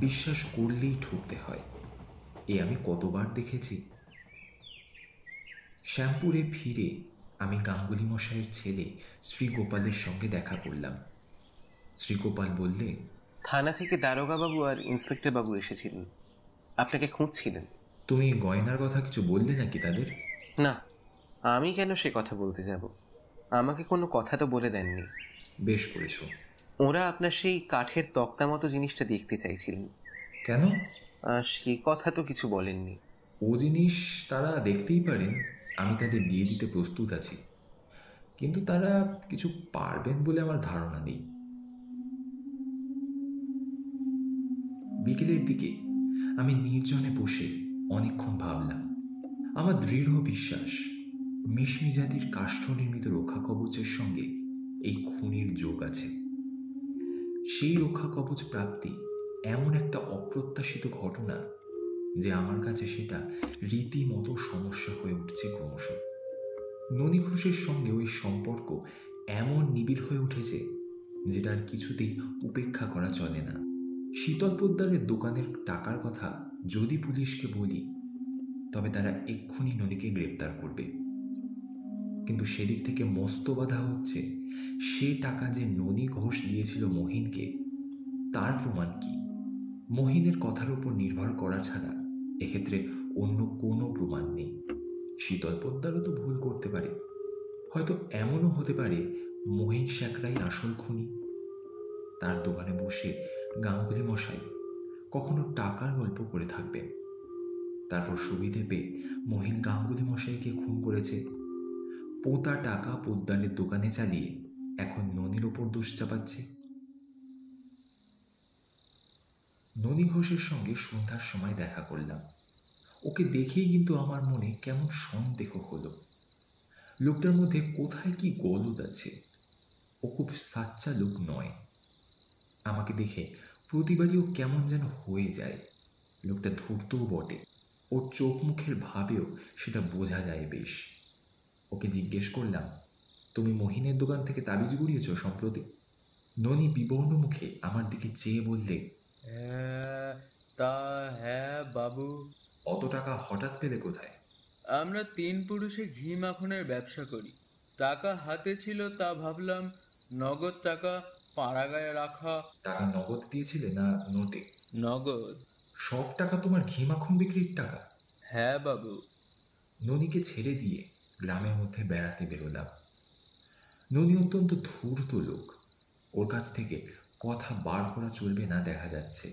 বিশ্বাস করলেই ঠকতে হয়। এ আমি কতবার দেখেছি। শ্যামপুরে ফিরে আমি গাঙ্গুলি মশাইয়ের ছেলে শ্রীগোপালের সঙ্গে দেখা করলাম। শ্রীগোপাল বললে, থানা থেকে দারোগা বাবু আর ইন্সপেক্টর বাবু এসেছিলেন, আপনাকে খুঁজছিলেন। তুমি গয়নার কথা কিছু বললে নাকি তাদের? না, আমি কেন সে কথা বলতে যাব? আমাকে কোনো কথা তো বলে দেননি। বেশ করেছ। ওরা আপনার সেই কাঠের তক্তা মতো জিনিসটা দেখতে চাইছিলেন। কেন? সে কথা তো কিছু বলেননি। ও জিনিস তারা দেখতেই পারেন, আমি তাদের দিয়ে দিতে প্রস্তুত আছি, কিন্তু তারা কিছু পারবেন বলে আমার ধারণা নেই। বিকেলের দিকে আমি নির্জনে বসে অনেকক্ষণ ভাবলাম। আমার দৃঢ় বিশ্বাস মিশমি জাতির কাষ্ঠ নির্মিত রক্ষা কবচের সঙ্গে এই খুনির যোগ আছে। সেই রক্ষা কবচ প্রাপ্তি এমন একটা অপ্রত্যাশিত ঘটনা যে আমার কাছে সেটা রীতিমতো সমস্যা হয়ে উঠছে ক্রমশ। ননী ঘোষের সঙ্গে ওই সম্পর্ক এমন নিবিড় হয়ে উঠেছে যেটা আর কিছুতেই উপেক্ষা করা চলে না। শীতল পোদ্দারের দোকানের টাকার কথা যদি পুলিশকে বলি, তবে তারা এক্ষুনি ননীকে গ্রেপ্তার করবে। কিন্তু সেদিক থেকে মস্ত বাধা হচ্ছে সে টাকা যে ননী ঘোষ দিয়েছিল মহিনকে, তার প্রমাণ কি? মহিনের কথার উপর নির্ভর করা ছাড়া এক্ষেত্রে অন্য কোনো প্রমাণ নেই। শীতল পোদ্দারও তো ভুল করতে পারে, হয়তো এমনও হতে পারে মহিন শেখরাই আসল খুনি। তার দোকানে বসে গাঙ্গুলি মশাই কখনো টাকার গল্প করে থাকবেন, তারপর সুবিধে পেয়ে মহিন গাঙ্গুলি মশাইকে খুন করেছে। পোতা টাকা পোদ্দারের দোকানে চালিয়ে এখন ননীর ওপর দোষ চাপাচ্ছে। ননী ঘোষের সঙ্গে সন্ধ্যার সময় দেখা করলাম। ওকে দেখেই কিন্তু আমার মনে কেমন সন্দেহ হলো। লোকটার মধ্যে কোথায় কি গলদ আছে। ও খুব সাচ্চা লোক নয়। আমাকে দেখে প্রতিবারই ও কেমন যেন হয়ে যায়। লোকটা ধূর্তও বটে, ওর চোখ মুখের ভাবেও সেটা বোঝা যায় বেশ। ওকে জিজ্ঞেস করলাম, তুমি মহিনের দোকান থেকে তাবিজ গুড়িয়েছ সম্প্রতি? ননী বিবর্ণ মুখে আমার দিকে চেয়ে বললে, হ্যাঁ তা হ্যাঁ বাবু। অত টাকা হঠাৎ পেলে কোথায়? আমরা 3 পুরুষে ঘি মাখনের ব্যবসা করি। টাকা হাতে ছিল, তা ভাবলাম নগদ টাকা পাড়াগায়ে রাখা। টাকা নগদ দিয়েছিলে না নোটে? নগদ। সব টাকা তোমার ঘি মাখন বিক্রির টাকা? হ্যাঁ বাবু। ননীকে ছেড়ে দিয়ে গ্রামের মধ্যে বেড়াতে বেরোলাম। ননী অত্যন্ত ধূর্ত লোক, ওর কাছ থেকে কথা বার করা চলবে না দেখা যাচ্ছে।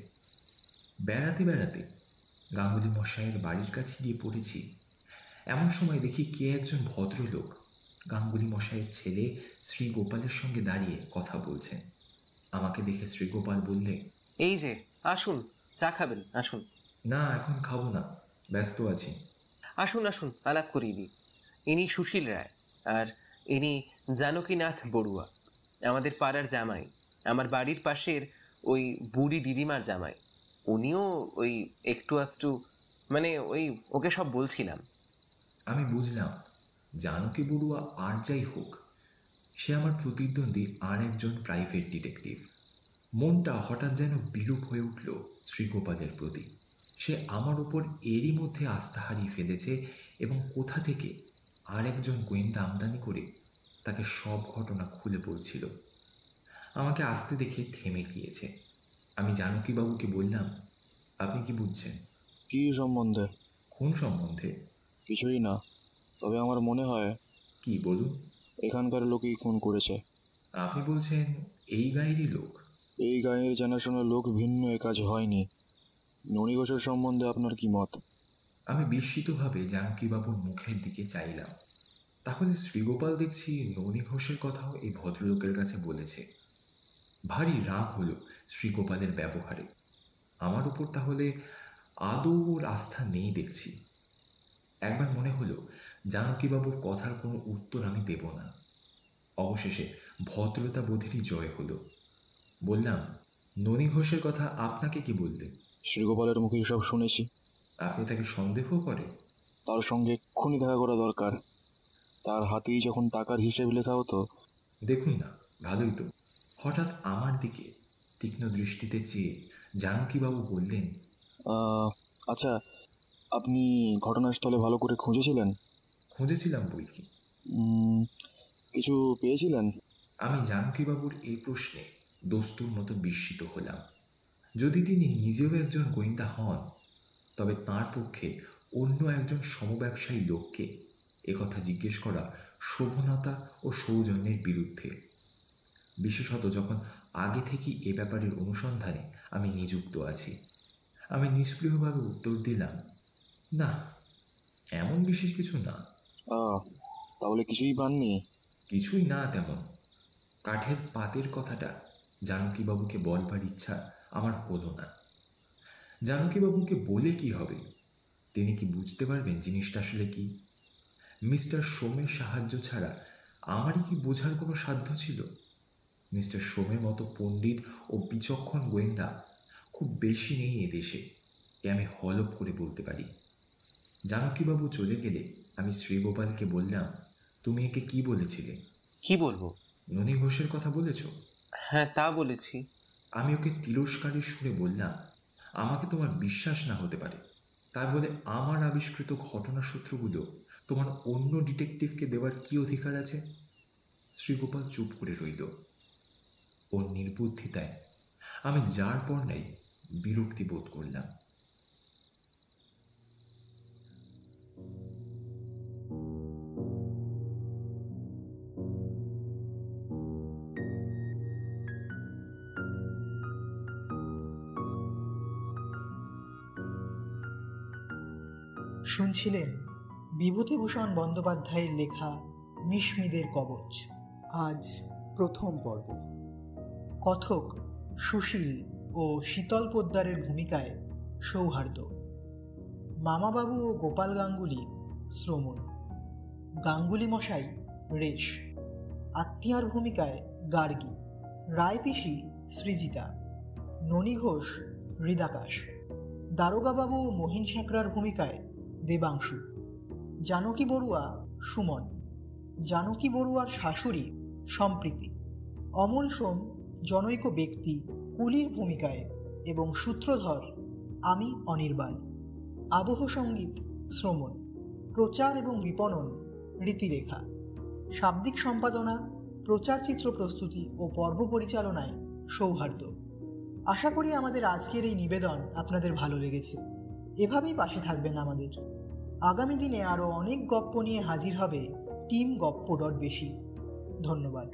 বেড়াতে বেড়াতে গাঙ্গুলি মশাইয়ের বাড়ির কাছে গিয়ে পড়েছি। এমন সময় দেখি কে একজন ভদ্রলোক গাঙ্গুলি মশাইয়ের ছেলে শ্রীগোপালের সঙ্গে দাঁড়িয়ে কথা বলছেন। আমাকে দেখে শ্রীগোপাল বললে, এই যে আসুন, চা খাবেন? আসুন। না, এখন খাবো না, ব্যস্ত আছি। আসুন আসুন, আলাপ করিয়ে দিই। ইনি সুশীল রায়, আর ইনি জানকীনাথ বড়ুয়া, আমাদের পাড়ার জামাই, আমার বাড়ির পাশের ওই বুড়ি দিদিমার জামাই। উনিও ওই একটু আধটু মানে ওকে সব বলছিলাম। আমি বুঝলাম জানকী বড়ুয়া আর যাই হোক, সে আমার প্রতিদ্বন্দ্বী আর একজন প্রাইভেট ডিটেকটিভ। মনটা হঠাৎ যেন বিরূপ হয়ে উঠল শ্রীগোপালের প্রতি। সে আমার ওপর এরই মধ্যে আস্থা হারিয়ে ফেলেছে এবং কোথা থেকে আর একজন গোয়েন্দা আমদানি করে তাকে সব ঘটনা খুলে বলছিল। আমাকে আসতে দেখে থেমে গিয়েছে। আমি জানকীবাবুকে বললাম, আপনি কি বুঝছেন? কি সম্বন্ধে? কোন সম্বন্ধে? কিছুই না, তবে আমার মনে হয়। কি বলুন? এখানকার লোকই ফোন করেছে। আপনি বলছেন এই গাঁয়েরই লোক? এই গাঁয়ের জানাশোনা লোক ভিন্ন এ কাজ হয়নি। ননী ঘোষের সম্বন্ধে আপনার কি মত? আমি বিস্মিতভাবে জানকীবাবুর মুখের দিকে চাইলাম। তাহলে শ্রীগোপাল দেখছি ননী ঘোষের কথাও এই ভদ্রলোকের কাছে বলেছে। ভারী রাগ হলো শ্রীগোপালের ব্যবহারে। আমার উপর তাহলে আদৌ ওর আস্থা নেই দেখছি। একবার মনে হলো জানকীবাবুর কথার কোনো উত্তর আমি দেব না। অবশেষে ভদ্রতা বোধেরই জয় হলো। বললাম, ননী ঘোষের কথা আপনাকে কি বললেন? শ্রীগোপালের মুখে সব শুনেছি। আপনি তাকে সন্দেহ করেন? তার সঙ্গে এক্ষুনি দেখা করা দরকার। তার হাতেই যখন টাকার হিসেব লেখা হতো। দেখুন না, ভালোই তো। হঠাৎ আমার দিকে তীক্ষ্ণ দৃষ্টিতে চেয়ে জানকীবাবু বললেন, আচ্ছা, আপনি ঘটনাস্থলে ভালো করে খুঁজেছিলেন? খুঁজেছিলাম বই কি। কিছু পেয়েছিলেন? আমি জানকীবাবুর এই প্রশ্নে দস্তুর মতো বিস্মিত হলাম। যদি তিনি নিজেও একজন গোয়েন্দা হন, তবে তাঁর পক্ষে অন্য একজন সমব্যবসায়ী লোককে একথা জিজ্ঞেস করা শোভনতা ও সৌজন্যের বিরুদ্ধে, বিশেষত যখন আগে থেকেই এ ব্যাপারের অনুসন্ধানে আমি নিযুক্ত আছি। আমি নিষ্প্রিয়ভাবে উত্তর দিলাম, না, এমন বিশেষ কিছু না। তাহলে কিছুই পাননি? কিছুই না তেমন। কাঠের পাতের কথাটা জানকীবাবুকে বলবার ইচ্ছা আমার হলো না। জানকীবাবুকে বলে কি হবে? তিনি কি বুঝতে পারবেন জিনিসটা আসলে কি? মিস্টার সোমের সাহায্য ছাড়া আমারই কি বোঝার কোনো সাধ্য ছিল? মিস্টার সোমের মতো পণ্ডিত ও বিচক্ষণ গোয়েন্দা খুব বেশি নেই এদেশে, এ আমি হলপ করে বলতে পারি। জানকীবাবু চলে গেলে আমি শ্রীগোপালকে বললাম, তুমি একে কি বলেছিলে? কি বলবো? ননী ঘোষের কথা বলেছ? হ্যাঁ, তা বলেছি। আমি ওকে তিরস্কারের সুরে বললাম, আমাকে তোমার বিশ্বাস না হতে পারে, তাই বলে আমার আবিষ্কৃত ঘটনাসূত্রগুলো তোমার অন্য ডিটেকটিভকে দেওয়ার কি অধিকার আছে? শ্রীগোপাল চুপ করে রইল। ওর নির্বুদ্ধিতায় আমি যার পর নাই বিরক্তি বোধ করলাম। শুনছিলেন বিভূতিভূষণ বন্দ্যোপাধ্যায়ের লেখা মিশমিদের কবচ। আজ প্রথম পর্ব। কথক সুশীল ও শীতল পোদ্দারের ভূমিকায় সৌহার্দ্য, মামাবাবু ও গোপাল গাঙ্গুলি শ্রমণ, গাঙ্গুলি মশাই রেশ, আত্মীয়ার ভূমিকায় গার্গী, রায়পিসি সৃজিতা, ননী ঘোষ হৃদাকাশ, দারোগাবাবু ও মহিন সাঁকড়ার ভূমিকায় দেবাংশু, জানকী বড়ুয়া সুমন, জানকী বড়ুয়ার শাশুড়ি সম্প্রীতি, অমল সোম জনৈক ব্যক্তি কুলির ভূমিকায় এবং সূত্রধর আমি অনির্বাণ, আবহ সঙ্গীত শ্রমণ, প্রচার এবং বিপণন রীতিরেখা, শাব্দিক সম্পাদনা, প্রচারচিত্র প্রস্তুতি ও পর্ব পরিচালনায় সৌহার্দ্য। আশা করি আমাদের আজকের এই নিবেদন আপনাদের ভালো লেগেছে। এভাবেই পাশে থাকবেন আমাদের। আগামী দিনে আরও অনেক গপ্প নিয়ে হাজির হবে টিম গপ্প.বেশি। ধন্যবাদ।